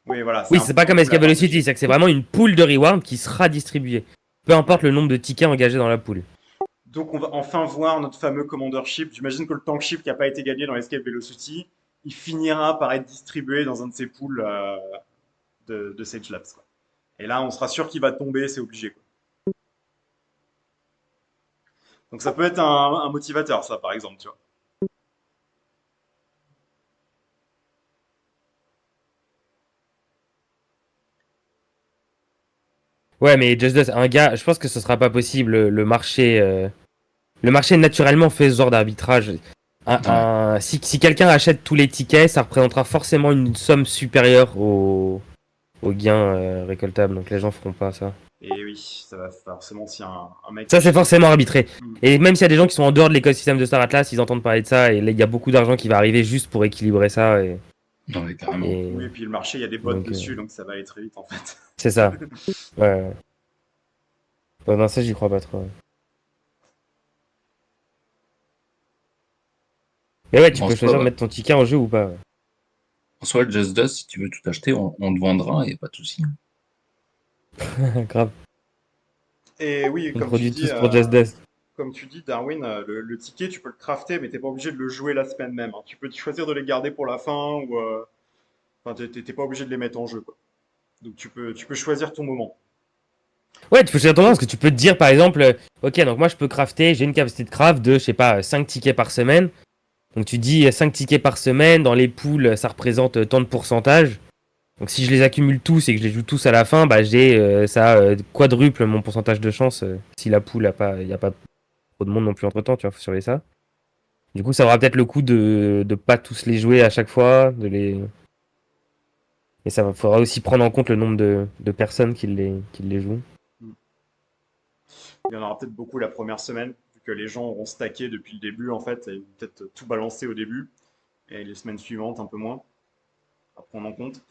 Oui, voilà, Oui, un c'est pas comme pool à Escape part Velocity, entière. c'est que c'est vraiment une pool de reward qui sera distribuée. Peu importe le nombre de tickets engagés dans la pool. Donc on va enfin voir notre fameux commandership. J'imagine que le tankship qui n'a pas été gagné dans Escape Velocity, il finira par être distribué dans un de ces pools de Sage Labs, quoi. Et là, on sera sûr qu'il va tomber, c'est obligé, quoi. Donc ça peut être un motivateur, ça, par exemple, tu vois. Ouais, mais Just Dust, un gars, je pense que ce sera pas possible. Le marché naturellement fait ce genre d'arbitrage. Si quelqu'un achète tous les tickets, ça représentera forcément une somme supérieure au gain récoltable. Donc les gens feront pas ça. Et oui, ça va forcément si un mec Ça, c'est achète. forcément arbitré. Hmm. Et même s'il y a des gens qui sont en dehors de l'écosystème de Star Atlas, ils entendent parler de ça. Et là, il y a beaucoup d'argent qui va arriver juste pour équilibrer ça. Non, mais carrément. Oui, et puis le marché, il y a des bots donc, dessus, donc ça va aller très vite, en fait. c'est ça. Ouais. Ouais, non, ça, j'y crois pas trop. Ouais. Mais ouais, tu En peux soi, choisir de ouais. mettre ton ticket en jeu ou pas. Ouais. En soi, le Just Dust, si tu veux tout acheter, on te vendra, il n'y a pas de souci. Grave. Et oui, On produit tous pour Just Dust. comme tu dis, Darwin, le ticket, tu peux le crafter, mais t'es pas obligé de le jouer la semaine même, hein. Tu peux choisir de les garder pour la fin ou, enfin, t'es pas obligé de les mettre en jeu, quoi. Donc tu peux choisir ton moment. Ouais, tu peux choisir ton nom parce que tu peux te dire par exemple, ok, donc moi je peux crafter, j'ai une capacité de craft de, je sais pas, 5 tickets par semaine. Donc tu dis 5 tickets par semaine, dans les pools ça représente tant de pourcentage. Donc si je les accumule tous et que je les joue tous à la fin, bah j'ai ça quadruple mon pourcentage de chance si la pool y a pas trop de monde non plus entre temps, tu vois, faut surveiller ça. Du coup ça aura peut-être le coup de pas tous les jouer à chaque fois, et faudra aussi prendre en compte le nombre de personnes qui les jouent. Il y en aura peut-être beaucoup la première semaine, vu que les gens auront stacké depuis le début, en fait, et peut-être tout balancé au début, et les semaines suivantes un peu moins, à prendre en compte.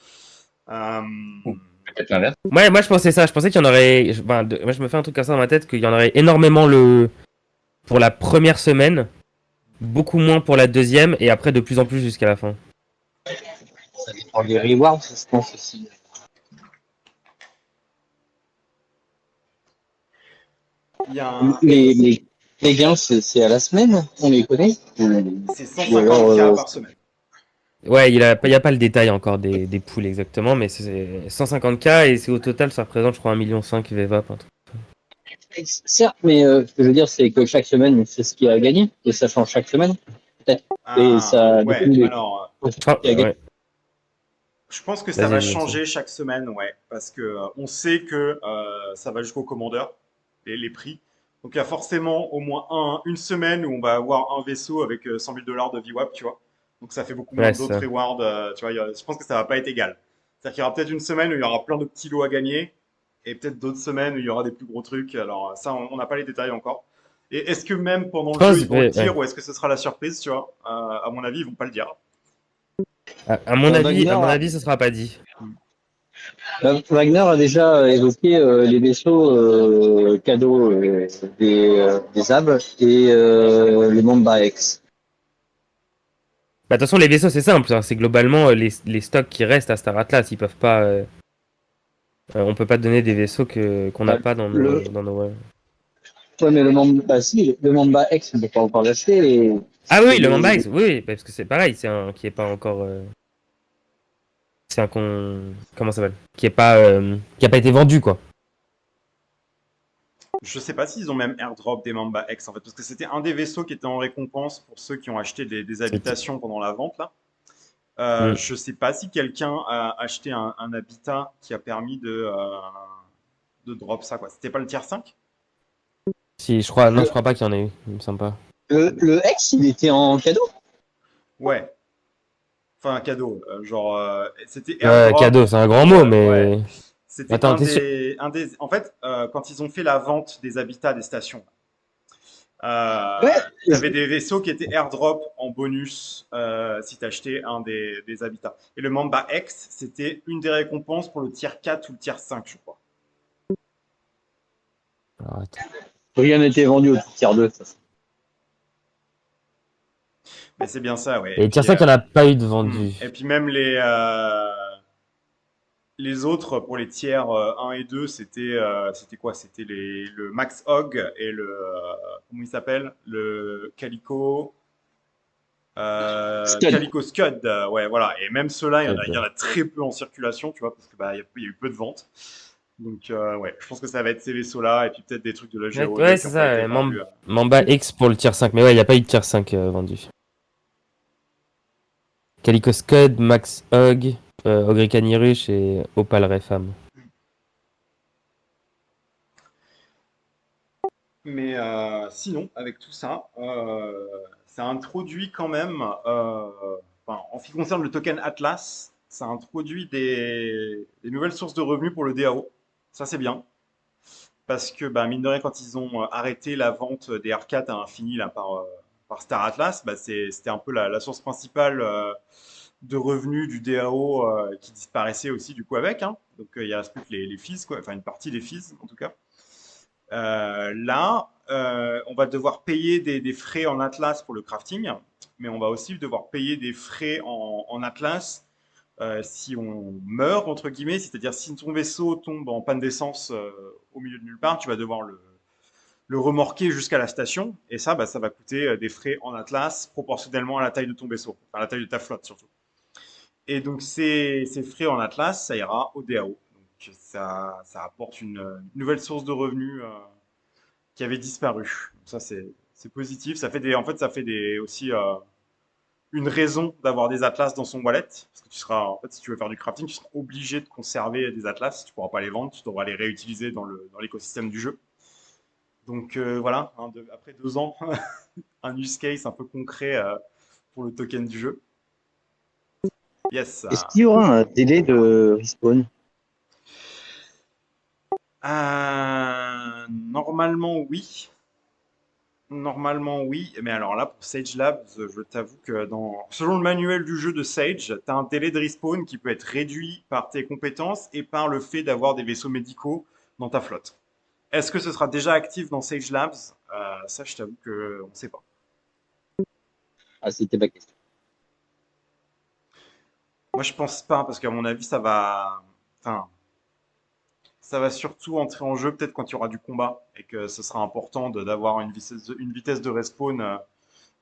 Euh, Peut-être l'inverse. Ouais, moi je pensais ça, je pensais qu'il y en aurait. Moi je me fais un truc comme ça dans ma tête, qu'il y en aurait énormément pour la première semaine, beaucoup moins pour la deuxième, et après de plus en plus jusqu'à la fin. Ça dépend des rewards, je pense aussi. il y a un- Les gains, c'est à la semaine, on les connaît. C'est Ou alors, 150K par semaine. Ouais, il y a pas le détail encore des poules exactement, mais c'est 150K et c'est au total, ça représente je crois 1,5 million VVAP. Un truc. certes, mais ce que je veux dire, c'est que chaque semaine, c'est ce qui a gagné, et ça change chaque semaine, peut-être. Et ça Ouais, dépend alors, Ah, qui a gagné. ouais. je pense que ça Vas-y, va vas-y, changer chaque semaine, ouais, parce que on sait que ça va jusqu'au commandeur, les prix. Donc il y a forcément au moins une semaine où on va avoir un vaisseau avec 100 000 dollars de VWAP, tu vois. Donc ça fait beaucoup moins Ouais, c'est d'autres ça. rewards, tu vois. Je pense que ça va pas être égal. C'est-à-dire qu'il y aura peut-être une semaine où il y aura plein de petits lots à gagner, et peut-être d'autres semaines où il y aura des plus gros trucs. Alors ça, on n'a pas les détails encore. Et est-ce que même pendant Je le pense, jeu, ils vont le ouais, dire ouais. ou est-ce que ce sera la surprise, tu vois? À mon avis, ils vont pas le dire. À mon Wagner, avis, ce sera pas dit. Wagner a déjà évoqué les vaisseaux cadeaux des Ab et les Mamba X. Bah, de toute façon, les vaisseaux, c'est simple, hein. C'est globalement les stocks qui restent à Star Atlas. Ils peuvent pas. On peut pas donner des vaisseaux qu'on n'a Bah, pas dans le, nos. ouais, mais le Mamba, bah, si, le Mamba X, on ne peut pas encore l'acheter. Ah oui, Et le Mamba X, oui, oui, parce que c'est pareil, c'est un qui est pas encore. C'est un comment ça s'appelle? Qui a pas été vendu, quoi. Je sais pas s'ils ont même airdrop des Mamba X en fait, parce que c'était un des vaisseaux qui était en récompense pour ceux qui ont acheté des C'était- habitations pendant la vente là. Hmm. Je sais pas si quelqu'un a acheté un habitat qui a permis de drop ça quoi. C'était pas le tier 5? Si, je crois, non, Le, je crois pas qu'il y en ait eu, il me semble pas. le X, il était en cadeau. Ouais. Enfin un cadeau, genre c'était airdrop. Cadeau, c'est un grand mot, Ouais. mais. C'était Attends, t'es sûr? en fait, quand ils ont fait la vente des habitats des stations, Ouais, tu avais des vaisseaux qui étaient airdrop en bonus si tu achetais un des habitats. Et le Mamba X, c'était une des récompenses pour le tier 4 ou le tier 5, je crois. Alors, attends. rien n'était vendu au tiers 2. Mais c'est bien ça, ouais. Et tier 5, il n'y en a pas eu de vendu. Et puis même les autres, pour les tiers 1 et 2, c'était quoi? C'était le Max Hog et comment il s'appelle? Le Calico. Scud. Calico Scud, ouais, voilà. Et même ceux-là, il y en Scud. a très peu en circulation, tu vois, parce que il y a eu peu de ventes. Donc, ouais, je pense que ça va être ces vaisseaux-là, et puis peut-être des trucs de la Ouais, GO2 ouais, qui c'est n'ont pas été ça, vendus. Mamba X pour le tier 5. Mais ouais, il n'y a pas eu de tier 5 vendu. Calico Scud, Max Hug, Ogricani Rush et Opal Refam. Mais sinon, avec tout ça, ça introduit quand même, enfin, en ce qui concerne le token Atlas, ça introduit des nouvelles sources de revenus pour le DAO. Ça, c'est bien. Parce que, bah, mine de rien, quand ils ont arrêté la vente des R4 à infini là, par Star Atlas, bah, c'était un peu la source principale de revenus du DAO qui disparaissait aussi du coup avec. Hein. Donc il y a plus que les fees, quoi, enfin une partie des fees en tout cas. Là, on va devoir payer des frais en Atlas pour le crafting, mais on va aussi devoir payer des frais en Atlas si on meurt, entre guillemets, c'est-à-dire si ton vaisseau tombe en panne d'essence au milieu de nulle part, tu vas devoir le remorquer jusqu'à la station, et ça, bah, ça va coûter des frais en Atlas proportionnellement à la taille de ton vaisseau, à la taille de ta flotte surtout. Et donc ces frais en Atlas, ça ira au DAO. Donc ça apporte une nouvelle source de revenus qui avait disparu. Donc ça c'est positif. En fait, ça fait aussi une raison d'avoir des atlas dans son wallet. Parce que en fait, si tu veux faire du crafting, tu seras obligé de conserver des atlas. Tu ne pourras pas les vendre, tu devras les réutiliser dans l'écosystème du jeu. Donc voilà, hein, après 2 ans, un use case un peu concret pour le token du jeu. Yes. Est-ce qu'il y aura un délai de respawn? Normalement, oui. Normalement, oui. Mais alors là, pour Sage Labs, je t'avoue que selon le manuel du jeu de Sage, tu as un délai de respawn qui peut être réduit par tes compétences et par le fait d'avoir des vaisseaux médicaux dans ta flotte. Est-ce que ce sera déjà actif dans Sage Labs? Ça, je t'avoue qu'on ne sait pas. Ah, c'était ma question. Moi, je pense pas, parce qu'à mon avis, enfin, ça va surtout entrer en jeu peut-être quand il y aura du combat et que ce sera important d'avoir une vitesse de respawn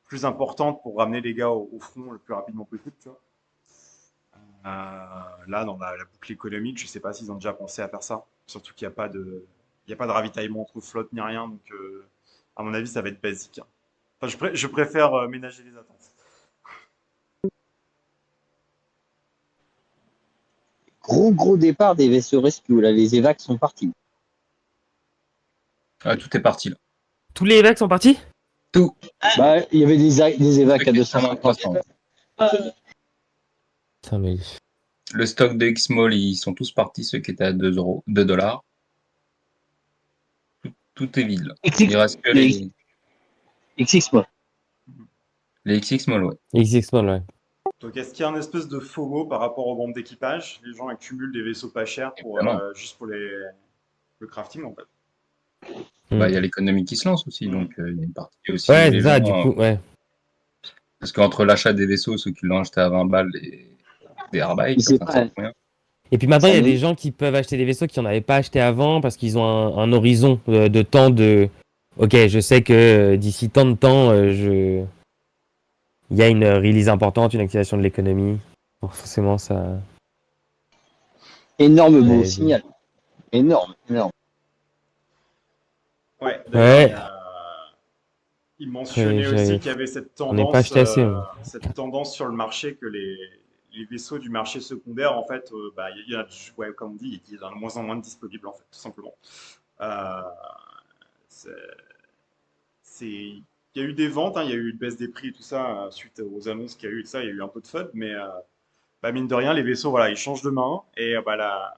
plus importante pour ramener les gars au front le plus rapidement possible. Tu vois. Là, dans la boucle économique, je sais pas s'ils ont déjà pensé à faire ça. Surtout qu'il n'y a pas il y a pas de ravitaillement entre flottes ni rien. Donc, à mon avis, ça va être basique. Hein. Enfin, je préfère ménager les attentes. Gros départ des vaisseaux rescue. Là, les évacs sont partis. Ah, tout est parti là. Tous les évacs sont partis? Tout. Bah, il y avait des évacs à 250. 300. Putain, mais... Le stock de X-Mall, ils sont tous partis, ceux qui étaient à 2 $. Tout est vide là. Il reste que les. XX moi. Les XX Small, ouais. XX-Mall, ouais. Donc, est-ce qu'il y a un espèce de FOMO par rapport aux bombes d'équipage? Les gens accumulent des vaisseaux pas chers pour, Évidemment. juste pour le crafting, en fait. Bah, Mm. il y a l'économie qui se lance aussi, donc il y a une partie aussi Ouais, les c'est ça, gens, du coup, ouais. parce qu'entre l'achat des vaisseaux, ceux qui l'ont acheté à 20 balles et des Mais Airbytes, c'est enfin, pas- ça coûte combien? Et puis maintenant, il y a Ça des me- gens qui peuvent acheter des vaisseaux qui n'en avaient pas acheté avant parce qu'ils ont un horizon de temps de. Ok, je sais que d'ici tant de temps, il y a une release importante, une activation de l'économie. Bon, forcément, ça. Énorme beau Ouais, signal. Énorme, énorme. Ouais, d'ailleurs, Ouais. il mentionnait J'avais- aussi qu'il y avait On n'est pas acheté assez. Ouais. cette tendance sur le marché que les vaisseaux du marché secondaire, en fait, bah, il y en a, ouais, comme on dit, il y en a de moins en moins de disponibles, en fait, tout simplement. Euh, c'est, il y a eu des ventes, hein, il y a eu une baisse des prix et tout ça, suite aux annonces qu'il y a eu et tout ça, il y a eu un peu de FUD, mais bah, mine de rien, les vaisseaux, voilà, ils changent de main et bah,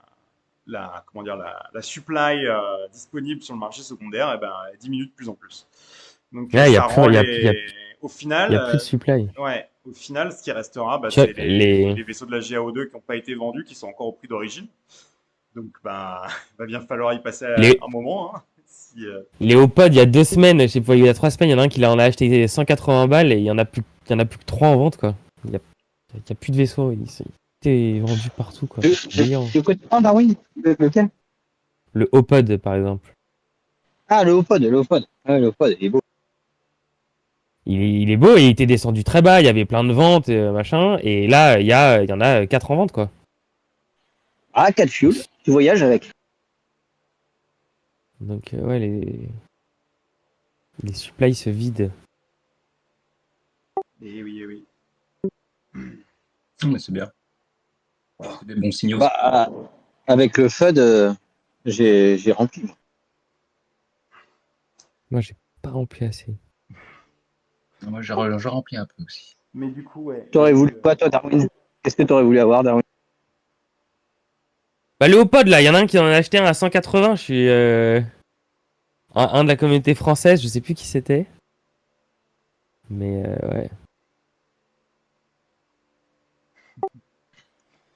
comment dire, la supply disponible sur le marché secondaire, eh ben, elle diminue de plus en plus. Donc Ouais, il y a ça plus, rend il y a, au il final, y a plus de supply. ouais, au final, ce qui restera, bah, Tu vois, c'est les vaisseaux de la GAO2 qui n'ont pas été vendus, qui sont encore au prix d'origine. Donc, bah, va bien falloir y passer Les, un moment, hein. Si, les Opod, il y a 2 semaines, je sais pas, il y a 3 semaines, il y en a un qui en a acheté 180 balles et il y en a plus que 3 en vente, quoi. Il y a plus de vaisseaux, ils étaient vendus partout, quoi. Délirant. Le côté oh, Darwin, lequel? Le Opod, par exemple. Ah, le Opod, le Opod. Ah, le Opod, il est beau. Il est beau et il était descendu très bas, il y avait plein de ventes, machin, et là, il y en a 4 en vente, quoi. Ah, 4 fuel, tu voyages avec. Donc, ouais, les supplies se vident. et oui, et oui. Mais c'est bien. C'est des bons signaux. Bah, avec le FUD, j'ai rempli. Moi, j'ai pas rempli assez. Moi, je remplis un peu aussi. Mais du coup, ouais. T'aurais voulu quoi, toi, Darwin? Qu'est-ce que t'aurais voulu avoir, Darwin? Bah, le Opod, là, il y en a un qui en a acheté un à 180, je suis... un de la communauté française, je sais plus qui c'était. Mais, ouais.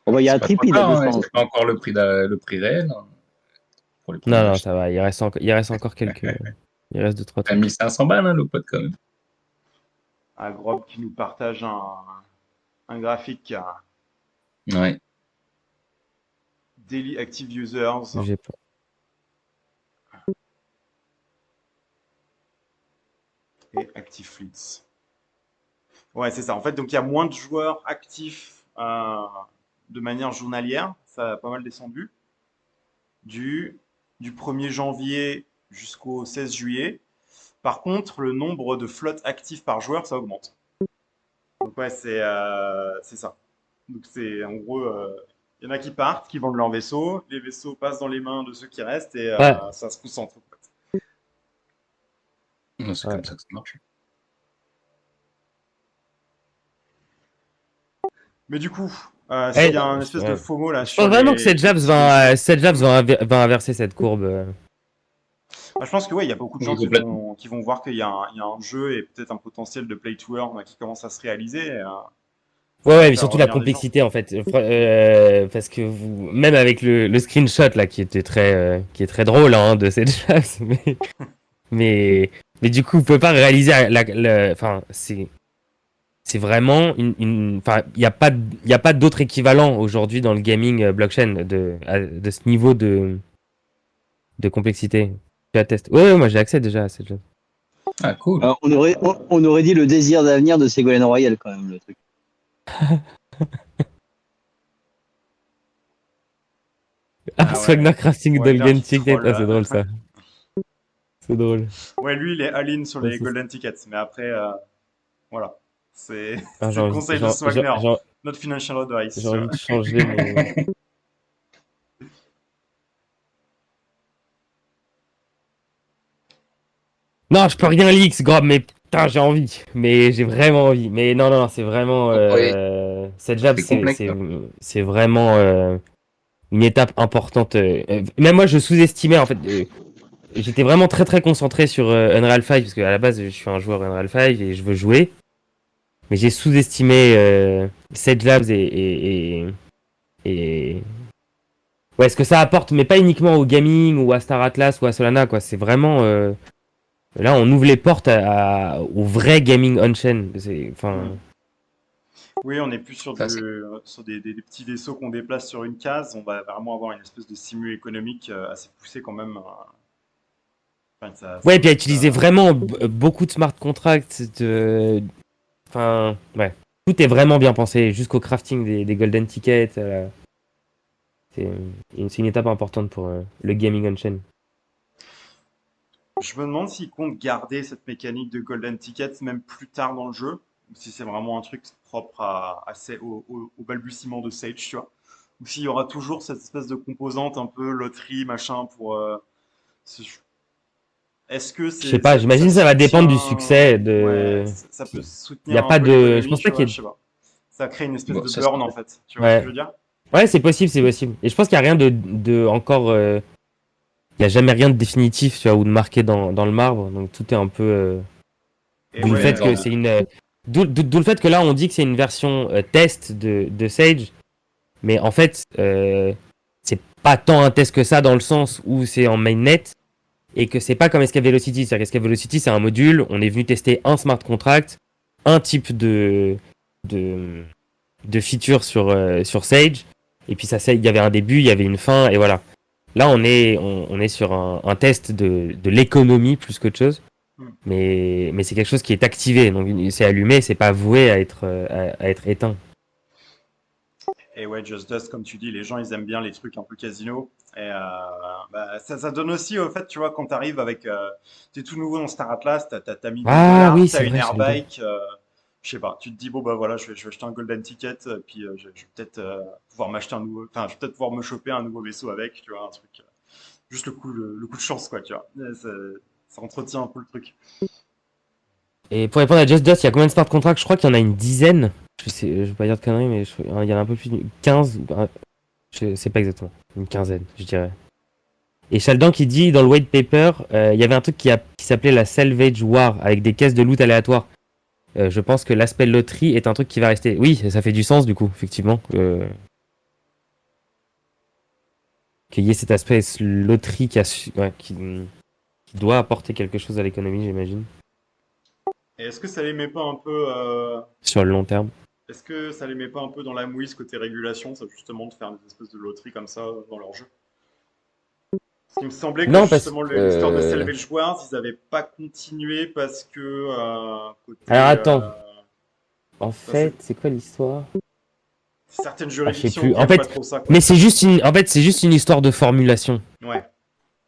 Bon, bah, il y a un C'est pas trop triple, tard, là, hein, 200. c'est pas encore le prix réel, hein, pour les Non, premiers non, achats. ça va, il reste encore quelques... Il reste 2-3 À trucs. 1500 balles, hein, le pot quand même. Un Grob qui nous partage un graphique Ouais. Daily Active Users J'ai pas. et Active Fleets. Ouais, c'est ça. En fait, donc il y a moins de joueurs actifs de manière journalière. Ça a pas mal descendu. Du, du 1er janvier jusqu'au 16 juillet. Par contre, le nombre de flottes actives par joueur, ça augmente. Donc ouais, c'est ça. Donc c'est en gros, il y en a qui partent, qui vendent leurs vaisseaux. Les vaisseaux passent dans les mains de ceux qui restent et Ouais. ça se concentre. En fait. Non, c'est Ouais. comme ça que ça marche. Mais du coup, s'il y a un espèce de ouais. FOMO là Je sur pense vraiment les- que cette Jabs va inverser cette courbe. Bah, je pense que ouais, il y a beaucoup de gens Oui, complètement. qui vont voir qu'il y a un jeu et peut-être un potentiel de play to earn qui commence à se réaliser. Ouais, ouais, mais faire surtout la revenir des gens. complexité en fait. Parce que même avec le screenshot là qui est très drôle hein, de cette chasse, mais du coup, vous pouvez pas réaliser enfin, c'est vraiment enfin, il y a pas d'autre équivalent aujourd'hui dans le gaming blockchain de ce niveau de complexité. Tu attestes. Ouais, moi j'ai accès déjà à cette chose. Ah, cool. Alors, on aurait dit le désir d'avenir de Ségolène Royal, quand même, le truc. Ah ouais. Swagner Crafting Ouais, Golden là, qui Ticket, troll, c'est drôle ça. C'est drôle. Ouais, lui, il est all-in sur Ouais, les c'est golden tickets. Mais après, voilà. C'est Ah, c'est le conseil de Swagner. j'ai- Not financial advice. j'ai envie de changer mon... Non, je peux rien leaks, Grob, mais putain, j'ai envie. Mais j'ai vraiment envie. Mais non, non, c'est vraiment... cette jab, C'est complexe, c'est vraiment une étape importante. Même moi, je sous-estimais, en fait... j'étais vraiment très très concentré sur Unreal 5 parce qu'à la base je suis un joueur Unreal 5 et je veux jouer. Mais j'ai sous-estimé Sage Labs et ouais, ce que ça apporte, mais pas uniquement au gaming ou à Star Atlas ou à Solana, quoi. C'est vraiment là on ouvre les portes au vrai gaming on-chain. Enfin, Oui, on n'est plus sur, Ça, sur des petits vaisseaux qu'on déplace sur une case. On va vraiment avoir une espèce de simu économique assez poussé quand même. Enfin, ouais, et puis à utiliser vraiment beaucoup de smart contracts. Enfin, ouais. Tout est vraiment bien pensé, jusqu'au crafting des golden tickets. C'est une étape importante pour le gaming on-chain. Je me demande s'ils comptent garder cette mécanique de golden tickets même plus tard dans le jeu, ou si c'est vraiment un truc propre au balbutiement de Sage, tu vois. Ou s'il y aura toujours cette espèce de composante un peu loterie, machin, pour... ce- Est-ce que Je sais pas, j'imagine que ça va dépendre du succès. Ouais, ça peut Il y a soutenir un pas peu de. Je l'économie, pense tu pas vois, qu'il y je ait. sais pas. Ça crée une espèce bon, de ça, burn, en fait. Tu vois ce que je Ouais. veux dire? Ouais, c'est possible, c'est possible. Et je pense qu'il y a rien de encore. Il y a jamais rien de définitif, tu vois, ou de marqué dans le marbre. Donc tout est un peu. Et D'où le ouais, fait que c'est une. D'où le fait que là on dit que c'est une version test de Sage, mais en fait c'est pas tant un test que ça dans le sens où c'est en mainnet et que c'est pas comme Escape Velocity. C'est-à-dire qu'Escape Velocity c'est un module, on est venu tester un smart contract, un type de, de feature sur Sage, et puis ça il y avait un début, il y avait une fin, et voilà. Là on est sur un test de l'économie plus qu'autre chose. hmm. Mais c'est quelque chose qui est activé, donc c'est allumé, c'est pas voué à être éteint. Et ouais, Just Dust, comme tu dis, les gens, ils aiment bien les trucs un peu casino. Et bah, ça donne aussi, au fait, tu vois, quand t'arrives avec... t'es tout nouveau dans Star Atlas, t'as mis 2 Ah dollars, oui, t'as c'est une vrai, j'avais oublié. airbike, je sais pas, tu te dis, bon, bah voilà, je vais acheter un golden ticket, puis je vais peut-être pouvoir m'acheter un nouveau... Enfin, je vais peut-être pouvoir me choper un nouveau vaisseau avec, tu vois, un truc... juste le coup de chance, quoi, tu vois. Ça entretient un peu le truc. Et pour répondre à Just Dust, il y a combien de smart contracts? Je crois qu'il y en a une dizaine. Je vais pas dire de conneries, mais il y en a un peu plus, 15, je sais pas exactement, une quinzaine, je dirais. Et Shaldan qui dit, dans le white paper, il y avait un truc qui s'appelait la Salvage War, avec des caisses de loot aléatoires. Je pense que l'aspect loterie est un truc qui va rester. Oui, ça fait du sens du coup, effectivement. Qu'il y ait cet aspect loterie qui doit apporter quelque chose à l'économie, j'imagine, Et est-ce que ça les met pas un peu... sur le long terme. est-ce que ça les met pas un peu dans la mouise côté régulation, ça, justement, de faire des espèces de loteries comme ça dans leur jeu? Il me semblait que Non, parce justement que. l'histoire de Salvage Wars, ils n'avaient pas continué parce que Alors côté attends, en enfin, c'est fait, c'est quoi l'histoire? certaines Ah, je sais juridictions plus. qui En aiment pas fait, trop ça, quoi. mais c'est juste une. En fait, c'est juste une histoire de formulation. Ouais.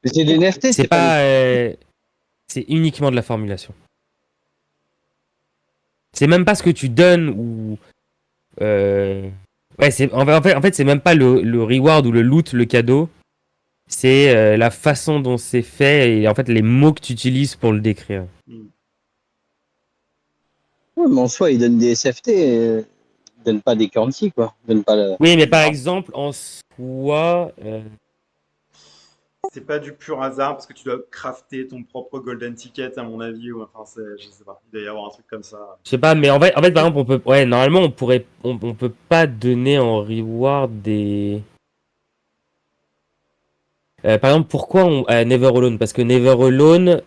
Mais c'est des NFT, C'est c'est pas pas. des... C'est uniquement de la formulation. C'est même pas ce que tu donnes ou. Ouais, en fait, c'est même pas le reward ou le loot, le cadeau. C'est la façon dont c'est fait et en fait les mots que tu utilises pour le décrire. Mm. Ouais, mais en soi, ils donnent des SFT, ils donnent pas des currency, quoi. Ils donnent pas le... Oui, mais par exemple, en soi. C'est pas du pur hasard parce que tu dois crafter ton propre golden ticket, à mon avis, ou enfin, je sais pas. Il doit y avoir un truc comme ça. Je sais pas, mais en fait, par exemple, on peut. Ouais, normalement, on peut pas donner en reward des. Par exemple, pourquoi Never Alone? Parce que Never Alone,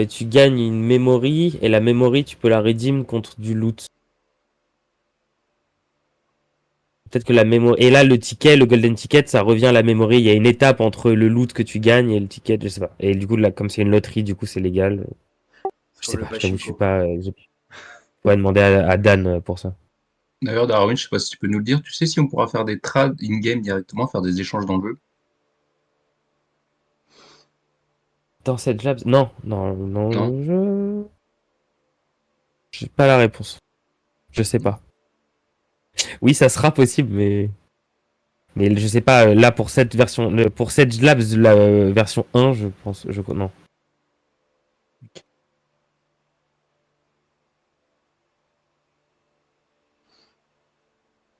tu gagnes une memory et la memory, tu peux la redeem contre du loot. Peut-être que la memory. Et là, le ticket, le golden ticket, ça revient à la memory. Il y a une étape entre le loot que tu gagnes et le ticket, je sais pas. Et du coup, là, comme c'est une loterie, du coup, c'est légal. C'est Je comme sais le pas, je t'avoue, je suis pachinko, quoi. pas. Ouais, demander à Dan pour ça. D'ailleurs, Darwin, je sais pas si tu peux nous le dire, tu sais si on pourra faire des trades in-game directement, faire des échanges dans le jeu? Dans cette labs. Non, non, Non? non, je. J'ai pas la réponse. Je sais pas. Oui, ça sera possible, mais je sais pas. Là, pour cette version, pour cette labs, la version 1, je pense. Non.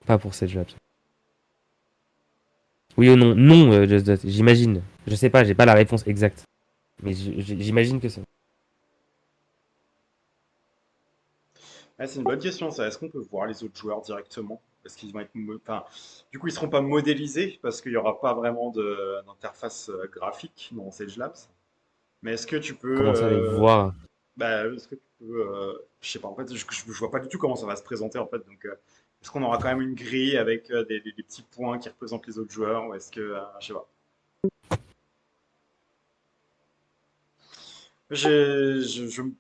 Pas pour cette labs. Oui ou non? Non, Just Dot, j'imagine. Je sais pas, j'ai pas la réponse exacte. Mais j'imagine que ça. Ah, c'est une bonne question, ça. Est-ce qu'on peut voir les autres joueurs directement? Est-ce qu'ils vont être... Enfin, du coup, ils seront pas modélisés parce qu'il n'y aura pas vraiment d'interface graphique dans Sage Labs. Mais est-ce que tu peux... Comment ça les voir? bah, est-ce que tu peux... je sais pas, en fait, je vois pas du tout comment ça va se présenter, en fait. Donc, est-ce qu'on aura quand même une grille avec des petits points qui représentent les autres joueurs? Ou est-ce que... je sais pas.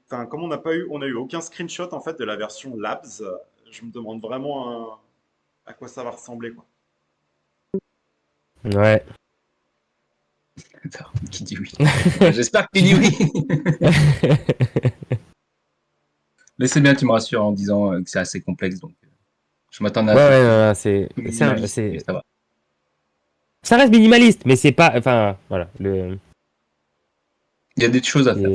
Enfin, comme on a eu aucun screenshot, en fait, de la version Labs, je me demande vraiment à quoi ça va ressembler, quoi. Ouais. Attends, qui dit oui? J'espère que tu dis oui. Mais c'est bien, tu me rassures en disant que c'est assez complexe, donc je m'attendais à Ouais, un truc ouais, plus, non, non, plus minimaliste, mais ça va. ça reste minimaliste, mais c'est pas, enfin, voilà, Il y a des choses à faire,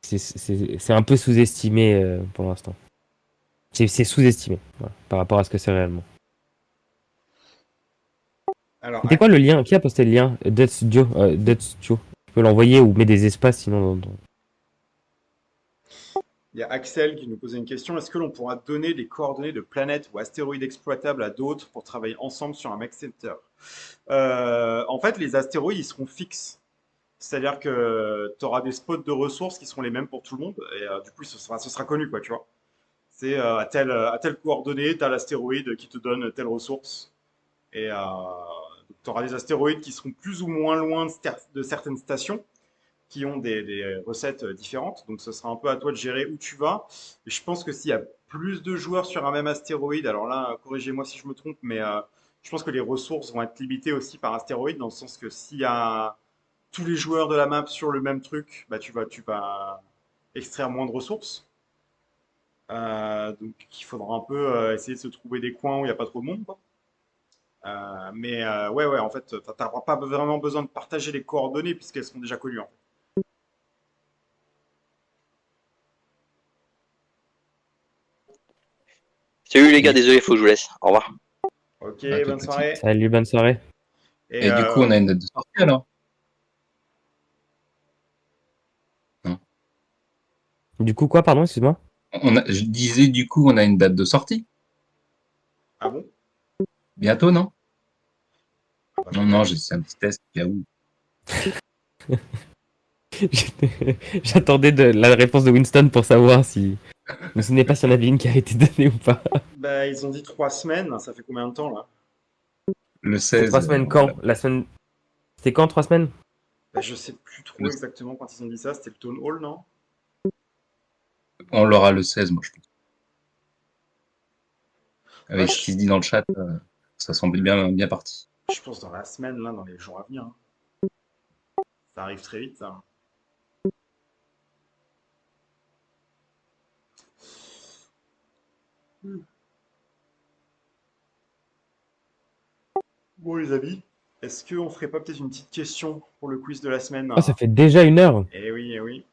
c'est ça. c'est, c'est un peu sous-estimé pour l'instant. C'est sous-estimé, voilà, par rapport à ce que c'est réellement. Alors, C'était quoi le lien? Qui a posté le lien? Dead Studio. Dead Studio. Tu peux l'envoyer ou mettre des espaces sinon. il y a Axel qui nous posait une question. Est-ce que l'on pourra donner des coordonnées de planètes ou astéroïdes exploitables à d'autres pour travailler ensemble sur un Max Center? En fait, les astéroïdes, ils seront fixes. C'est-à-dire que tu auras des spots de ressources qui seront les mêmes pour tout le monde. Et du coup, ce sera connu, quoi, tu vois. C'est à telle coordonnée, tu as l'astéroïde qui te donne telle ressource. Et tu auras des astéroïdes qui seront plus ou moins loin de certaines stations, qui ont des recettes différentes. Donc ce sera un peu à toi de gérer où tu vas. Et je pense que s'il y a plus de joueurs sur un même astéroïde, alors là, corrigez-moi si je me trompe, mais je pense que les ressources vont être limitées aussi par astéroïde, dans le sens que s'il y a tous les joueurs de la map sur le même truc, bah tu vas extraire moins de ressources. Donc il faudra un peu essayer de se trouver des coins où il n'y a pas trop de monde, quoi. Mais ouais, en fait, tu n'auras pas vraiment besoin de partager les coordonnées puisqu'elles sont déjà connues, en fait. Salut les gars, désolé, faut que je vous laisse. Au revoir. Ok, À tout bonne petit. soirée. Salut, bonne soirée. Et Et du coup, on a une date de sortie alors? Non. Du coup, quoi, pardon, excuse-moi? Je disais du coup, on a une date de sortie. ah bon? Bientôt, non? Ah bah, je Non, non, regarde. c'est un petit test, au cas où. J'attendais la réponse de Winston pour savoir si. Je me souvenais pas s'il y en avait une qui a été donnée ou pas. Bah, ils ont dit 3 semaines. Ça fait combien de temps là? Le C'est 16, 3 semaines on l'a. quand? La semaine. C'était quand, 3 semaines? Bah, je sais plus trop exactement quand ils ont dit ça. C'était le Town Hall, non? On l'aura le 16, moi, je pense. Ouais, Avec ce qui se dit dans le chat, ça semble bien parti. je pense dans la semaine, là, dans les jours à venir, hein. Ça arrive très vite, ça. Bon, les amis, est-ce qu'on ferait pas peut-être une petite question pour le quiz de la semaine? Oh, ça fait déjà 1 heure. Eh oui, eh oui.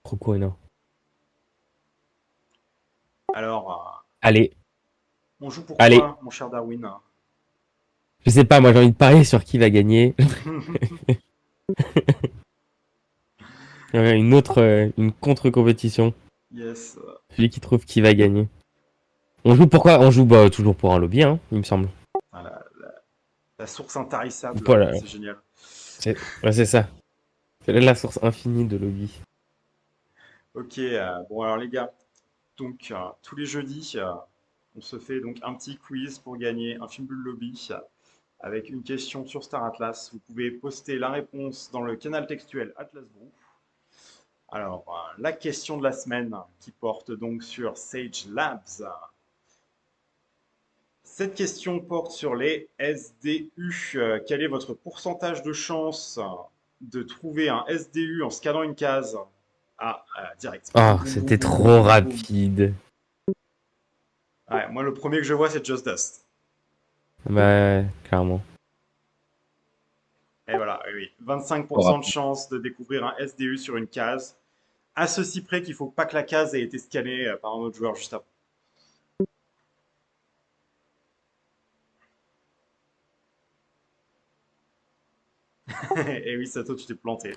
Trop quoi, 1 heure. Alors, Allez, on joue pour allez. quoi, mon cher Darwin? Je sais pas, moi j'ai envie de parier sur qui va gagner. Il y aurait une contre-compétition. Yes. Celui qui trouve qui va gagner. On joue pourquoi? On joue bah, toujours pour un lobby, hein, il me semble. Voilà, la source intarissable, Voilà, c'est génial. ouais, c'est ça. C'est la source infinie de lobby. Ok, bon alors les gars, donc tous les jeudis, on se fait donc un petit quiz pour gagner un film Bulle Lobby avec une question sur Star Atlas. Vous pouvez poster la réponse dans le canal textuel Atlas Brew. Alors, la question de la semaine qui porte donc sur Sage Labs. Cette question porte sur les SDU. Quel est votre pourcentage de chance de trouver un SDU en scannant une case? Ah, direct. Boum, Ah, boum, boum, c'était boum, boum, trop boum, boum. rapide. Ouais, moi, le premier que je vois, c'est Just Dust. Bah, clairement. Et voilà, oui, oui. Trop 25% de rapide. chance de découvrir un SDU sur une case. À ceci près qu'il faut pas que la case ait été scannée par un autre joueur juste avant. Et oui, Sato, tu t'es planté.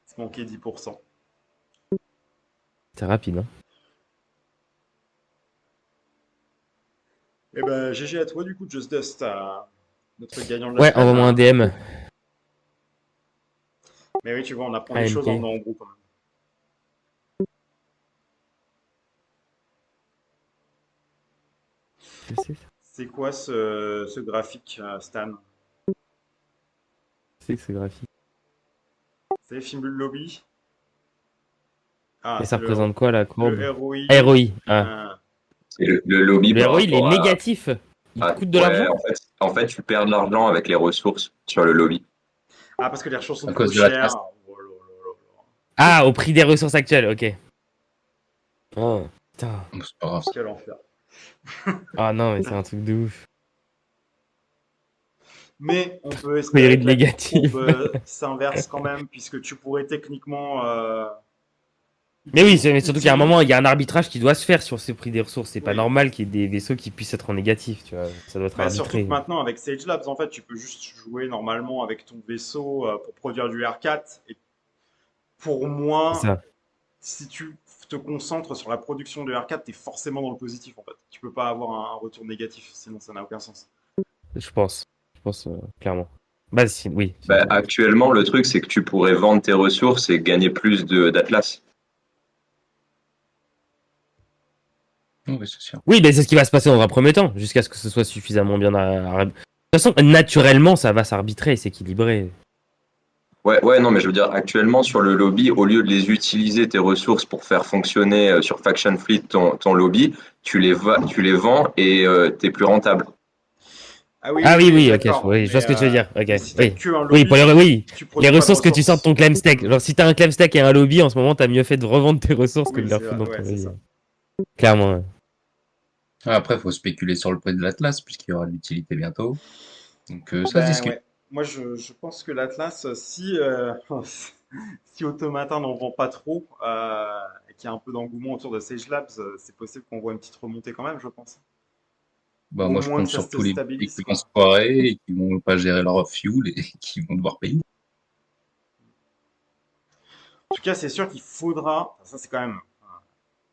C'est manqué 10%. C'est rapide, hein. Eh ben, GG à toi, du coup, Just Dust, notre gagnant de la Ouais, semaine. envoie-moi un DM. Mais oui, tu vois, on apprend des AMK. choses en venant en groupe, quand même. C'est quoi ce graphique, Stan? C'est graphique. C'est Fimbul Lobby? Ah, Et ça c'est représente quoi, la courbe? le ROI. ROI. Ah. C'est le lobby Le par ROI, il est rapport à... négatif. Il te coûte de Ouais, l'argent? en fait, tu perds de l'argent avec les ressources sur le lobby. Ah, parce que les ressources sont À trop cause de la chères. classe. Oh là là là là. Ah, au prix des ressources actuelles, ok. Oh, putain. C'est pas grave. Quel enfer. Ah non, mais c'est un truc de ouf. Mais on peut Oui, espérer que la négatif. courbe s'inverse quand même, puisque tu pourrais techniquement. Mais oui, mais surtout qu'à un utiliser- moment, il y a un arbitrage qui doit se faire sur ce prix des ressources. C'est pas Oui. normal qu'il y ait des vaisseaux qui puissent être en négatif, tu vois. Ça doit être Bah, surtout arbitré. que maintenant, avec Sage Labs, en fait, tu peux juste jouer normalement avec ton vaisseau pour produire du R4. Et pour C'est moi, ça. si tu te concentres sur la production de R4, tu es forcément dans le positif, en fait. Tu peux pas avoir un retour négatif, sinon ça n'a aucun sens. Je pense. Je pense, clairement. Bah, si, oui. Bah, actuellement, le truc, c'est que tu pourrais vendre tes ressources et gagner plus d'Atlas. Oui, c'est sûr. Oui, mais c'est ce qui va se passer dans un premier temps, jusqu'à ce que ce soit suffisamment bien. De toute façon, naturellement, ça va s'arbitrer et s'équilibrer. Ouais, non, mais je veux dire, actuellement, sur le lobby, au lieu de les utiliser, tes ressources, pour faire fonctionner sur Faction Fleet ton lobby, tu les vends et t'es plus rentable. Ah oui, Ah oui, oui, ok, d'accord. je vois ce que tu veux dire. Ok, Mais si t'as oui. que un Oui, lobby, oui. tu Les produis pas de ressources que tu sors de ton ressources. claim stack. Genre, si t'as un claim stack et un lobby, en ce moment, t'as mieux fait de revendre tes ressources que Oui, de les c'est refoutre vrai, dans ton ouais, c'est lobby. ça. Clairement. Ouais. Après, il faut spéculer sur le prix de l'Atlas, puisqu'il y aura de l'utilité bientôt. Donc, ça se Ben discute. ouais. Moi, je pense que l'Atlas, si, si Automata n'en vend pas trop, et qu'il y a un peu d'engouement autour de Sage Labs, c'est possible qu'on voit une petite remontée quand même, je pense. Bah, Au moi, je moins que compte ça sur se tous les mecs stabilise, qui vont se quoi. foirer et qui vont pas gérer leur fuel et qui vont devoir payer. En tout cas, c'est sûr qu'il faudra, enfin, ça c'est quand même,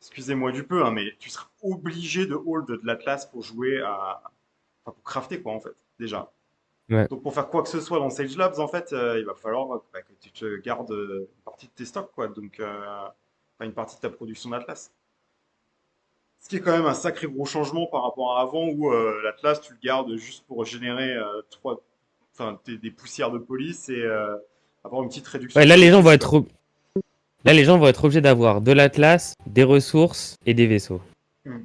excusez-moi du peu, hein, mais tu seras obligé de hold de l'Atlas pour jouer enfin, pour crafter quoi en fait, déjà. Ouais. Donc pour faire quoi que ce soit dans Sage Labs, en fait, il va falloir que tu te gardes une partie de tes stocks, quoi. Donc, enfin, une partie de ta production d'Atlas. Ce qui est quand même un sacré gros changement par rapport à avant où l'Atlas, tu le gardes juste pour générer enfin, des poussières de police et avoir une petite réduction Ouais, de là, les gens vont police, quoi. être, là, les gens vont être obligés d'avoir de l'Atlas, des ressources et des vaisseaux. Hmm.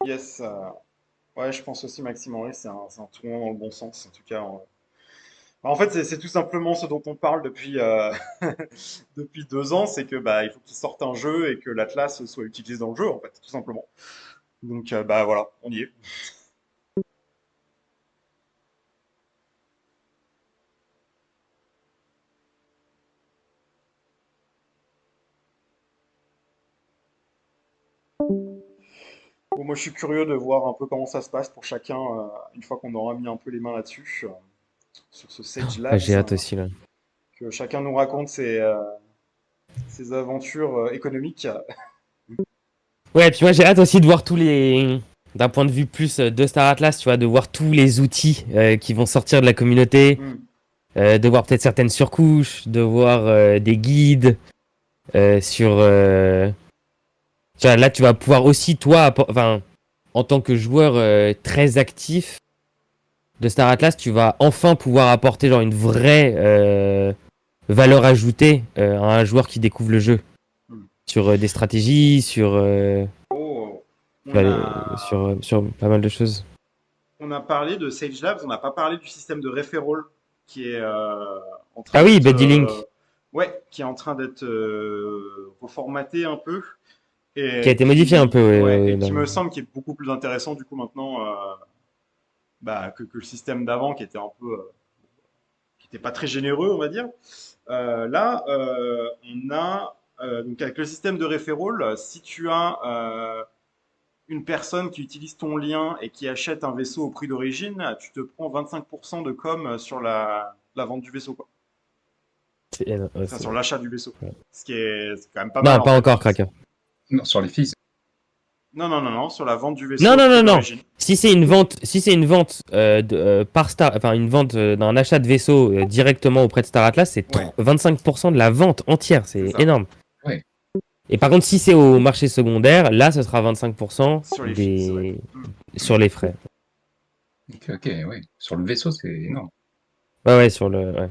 Yes. Ouais, je pense aussi, Maxime Henry, c'est un tournant dans le bon sens. En tout cas, en fait, c'est tout simplement ce dont on parle depuis, depuis 2 ans, c'est que bah, il faut qu'ils sortent un jeu et que l'Atlas soit utilisé dans le jeu, en fait, tout simplement. Donc, bah voilà, on y est. Bon, moi, je suis curieux de voir un peu comment ça se passe pour chacun, une fois qu'on aura mis un peu les mains là-dessus, sur ce Sage Ouais, Labs, j'ai hâte aussi, là. que chacun nous raconte ses aventures économiques. Ouais, puis moi, j'ai hâte aussi de voir tous les. D'un point de vue plus de Star Atlas, tu vois, de voir tous les outils qui vont sortir de la communauté, Hmm. de voir peut-être certaines surcouches, de voir des guides sur. Tu vois, là, tu vas pouvoir aussi, toi, enfin, en tant que joueur très actif de Star Atlas, tu vas enfin pouvoir apporter genre une vraie valeur ajoutée à un joueur qui découvre le jeu. Hmm. Sur des stratégies, sur, Oh, on a, sur pas mal de choses. on a parlé de Sage Labs, on n'a pas parlé du système de referral qui est en train Ah oui, d'être Buddy Link, ouais, qui est en train d'être reformaté un peu qui a et été modifié un peu. ouais, et qui Dans- me semble qui est beaucoup plus intéressant du coup maintenant bah, que le système d'avant qui était un peu qui était pas très généreux on va dire. Là, on a donc avec le système de referral, si tu as une personne qui utilise ton lien et qui achète un vaisseau au prix d'origine, tu te prends 25% de com sur la vente du vaisseau, quoi. Ouais, Enfin, sur l'achat du vaisseau. Ouais. C'est quand même pas mal, Non, en pas fait. encore, Cracker. Non, sur les filles. Non, non, non, non, sur la vente du vaisseau Non, au non, prix non, non. d'origine. Si c'est une vente par Star, enfin une vente d'un achat de vaisseau directement auprès de Star Atlas, c'est Ouais. 25% de la vente entière, C'est c'est ça. énorme. Ouais. Et par contre, si c'est au marché secondaire, là, ce sera 25% Sur les fees, ouais. sur les frais. Ok, ouais. Sur le vaisseau, c'est énorme. Ouais, sur le. Ouais.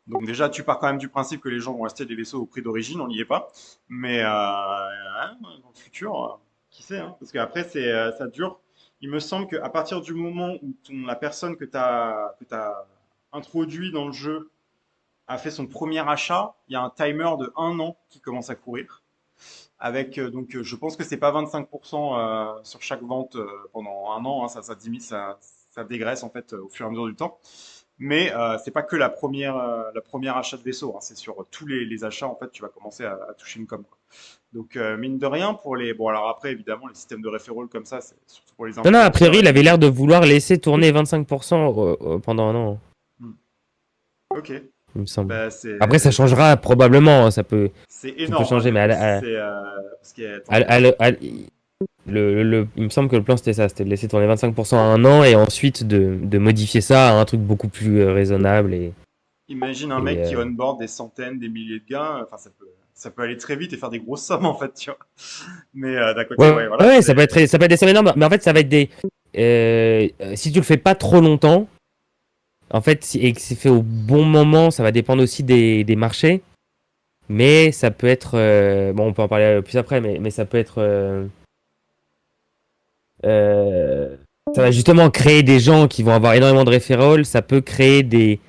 Donc déjà, tu pars quand même du principe que les gens vont acheter des vaisseaux au prix d'origine, on n'y est pas. Mais dans le futur, qui sait, hein, parce qu'après, ça dure. Il me semble qu'à partir du moment où la personne que tu as introduit dans le jeu a fait son premier achat, il y a un timer de 1 an qui commence à courir. Avec, je pense que c'est pas 25% sur chaque vente pendant 1 an, hein, ça diminue, ça dégraisse en fait au fur et à mesure du temps. Mais c'est pas que la première achat de vaisseau, hein, c'est sur tous les achats en fait, tu vas commencer à toucher une com, quoi. Donc mine de rien pour les, bon alors après évidemment les systèmes de referral comme ça, c'est surtout pour les Non, non, a influenceurs priori, et il les avait l'air de bots. vouloir laisser tourner 25% pendant 1 an, Hmm. Ok, il me semble. bah, Après, ça changera probablement, hein, ça peut énorme hein, changer, du mais coup si c'est parce qu'il y a, attends, il me semble que le plan c'était ça, c'était de laisser tourner 25% à 1 an et ensuite de modifier ça à un truc beaucoup plus raisonnable imagine un et mec qui onboard des centaines, des milliers de gars, enfin ça peut aller très vite et faire des grosses sommes en fait, tu vois. Mais d'un côté, ouais, ouais, voilà, ouais, c'est ça peut être des sommes énormes, mais en fait, ça va être des. Si tu le fais pas trop longtemps, en fait, et que c'est fait au bon moment, ça va dépendre aussi des marchés, mais ça peut être. Bon, on peut en parler plus après, mais ça peut être. Euh, ça va justement créer des gens qui vont avoir énormément de referrals, ça peut créer des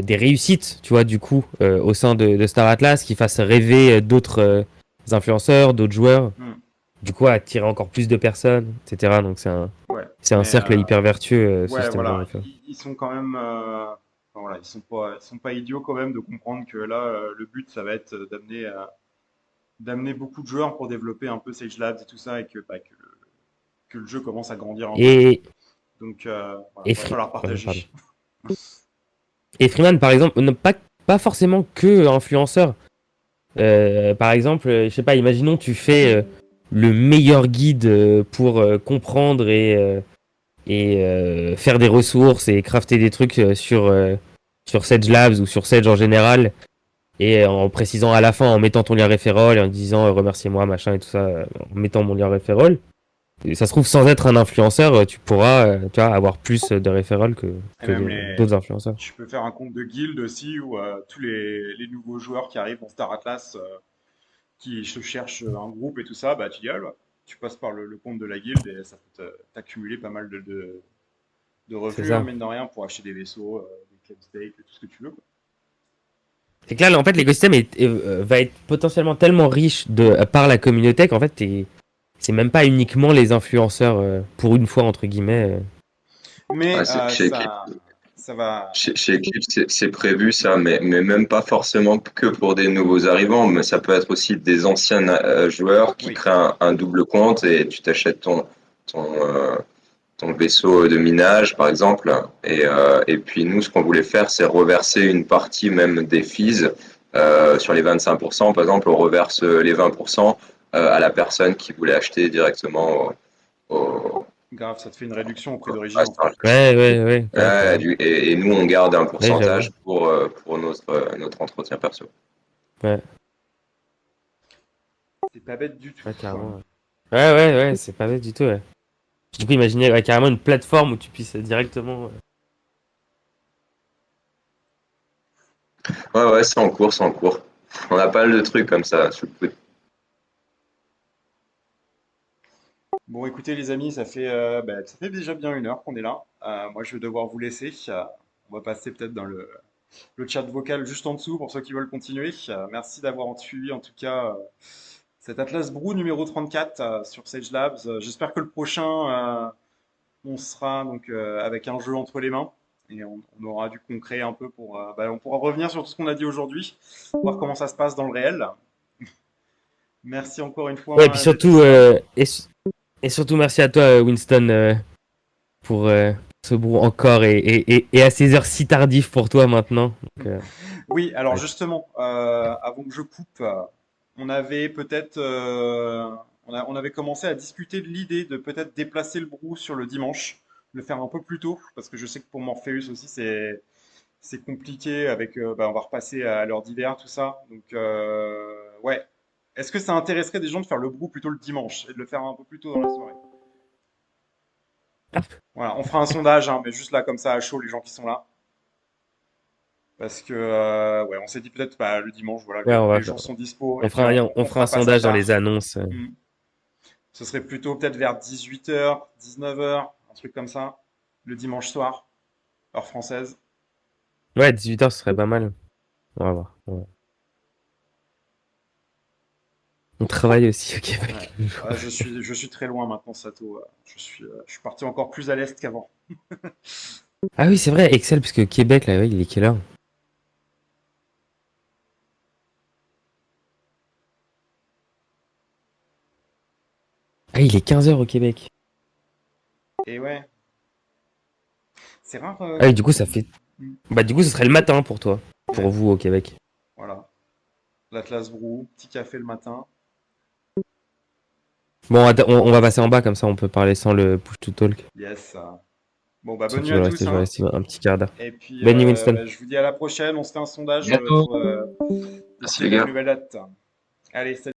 réussites, tu vois, du coup, au sein de Star Atlas, qui fassent rêver d'autres influenceurs, d'autres joueurs, Hmm, du coup, attirer encore plus de personnes, etc. Donc, ouais. c'est un Mais cercle hyper vertueux, ce ouais, système de voilà, referrals. ils sont quand même, enfin, voilà, ils sont pas idiots quand même de comprendre que là, le but, ça va être d'amener beaucoup de joueurs pour développer un peu Sage Labs et tout ça, et que le jeu commence à grandir un peu, quoi. Et, Donc, voilà, et, va falloir pardon. partager. Et Freeman, par exemple, pas forcément que influenceur. Par exemple, je sais pas, imaginons tu fais le meilleur guide pour comprendre et faire des ressources et crafter des trucs sur Sage Labs ou sur Sage en général, et en précisant à la fin, en mettant ton lien referral et en disant remerciez-moi, machin et tout ça, en mettant mon lien referral. Et ça se trouve, sans être un influenceur, tu pourras tu vois, avoir plus de referral Et que même d'autres influenceurs. tu peux faire un compte de guild aussi où tous les nouveaux joueurs qui arrivent en Star Atlas, qui se cherchent un groupe et tout ça, bah tu dis, ah, là, tu passes par le compte de la guilde et ça peut t'accumuler pas mal de C'est revenus, hein, ça. mine de rien, pour acheter des vaisseaux, des club stakes, tout ce que tu veux, quoi. C'est que là, en fait, l'écosystème va être potentiellement tellement riche par la communauté qu'en fait, c'est même pas uniquement les influenceurs, pour une fois, entre guillemets. Mais Ah, chez Eclipse, ça va. chez Eclipse, c'est prévu ça, mais même pas forcément que pour des nouveaux arrivants, mais ça peut être aussi des anciens joueurs qui Oui, créent un double compte et tu t'achètes ton, euh, ton vaisseau de minage, par exemple. Et puis nous, ce qu'on voulait faire, c'est reverser une partie même des fees sur les 25%. Par exemple, on reverse les 20% à la personne qui voulait acheter directement au, grave, ça te fait une réduction au prix à d'origine en Star. plus. Ouais, Ouais, carrément. et nous, on garde un Ouais, j'avoue. pourcentage pour notre entretien perso. Ouais, C'est pas bête du tout, ouais, quoi. carrément. Ouais, c'est pas bête du tout, ouais. Du coup, imaginez ouais, carrément une plateforme où tu puisses directement. Ouais, c'est en cours, c'est en cours. On a pas mal de trucs comme ça sous le coude. Bon, écoutez, les amis, ça fait déjà bien 1 heure qu'on est là. Moi, je vais devoir vous laisser. On va passer peut-être dans le chat vocal juste en dessous pour ceux qui veulent continuer. Merci d'avoir suivi en tout cas cet Atlas Brew numéro 34 sur Sage Labs. J'espère que le prochain, on sera donc avec un jeu entre les mains et on aura du concret un peu on pourra revenir sur tout ce qu'on a dit aujourd'hui, voir comment ça se passe dans le réel. Merci encore une fois. Ouais, et puis surtout, et surtout merci à toi, Winston, pour ce brou encore et à ces heures si tardives pour toi maintenant. Donc, Oui, alors ouais. justement, avant que je coupe, on avait peut-être, on avait commencé à discuter de l'idée de peut-être déplacer le brou sur le dimanche, le faire un peu plus tôt, parce que je sais que pour Morpheus aussi c'est compliqué avec, on va repasser à l'heure d'hiver, tout ça. Donc ouais, est-ce que ça intéresserait des gens de faire le brou plutôt le dimanche et de le faire un peu plus tôt dans la soirée? Voilà, on fera un sondage, hein, mais juste là comme ça à chaud les gens qui sont là. Parce que, ouais, on s'est dit peut-être bah, le dimanche, voilà, Ouais, les gens sont dispo, et puis on on fera un fera pas ça sondage dans les tard. annonces. Hmm. Ce serait plutôt peut-être vers 18h, 19h, un truc comme ça, le dimanche soir, heure française. Ouais, 18h, ce serait pas mal. On va voir. On travaille aussi au Québec. Ouais. Je suis très loin maintenant, Sato. Je suis parti encore plus à l'est qu'avant. Ah oui, c'est vrai, Excel, parce que Québec, là, ouais, il est quelle heure? Ah, il est 15h au Québec. Et ouais, c'est rare. Ah oui, du coup, ça fait. Hmm. Bah, du coup, ce serait le matin pour toi. Pour Ouais, vous au Québec. voilà. L'Atlas Brou, petit café le matin. Bon, attends, on va passer en bas, comme ça, on peut parler sans le push to talk. Yes. Bon, bah, bonne Sauf que nuit à tous, je vais hein. rester un petit quart d'heure. Et puis, Benny Winston. bah, je vous dis à la prochaine. On se fait un sondage Bientôt. pour Merci décider les de la gars. nouvelle date. Allez, salut.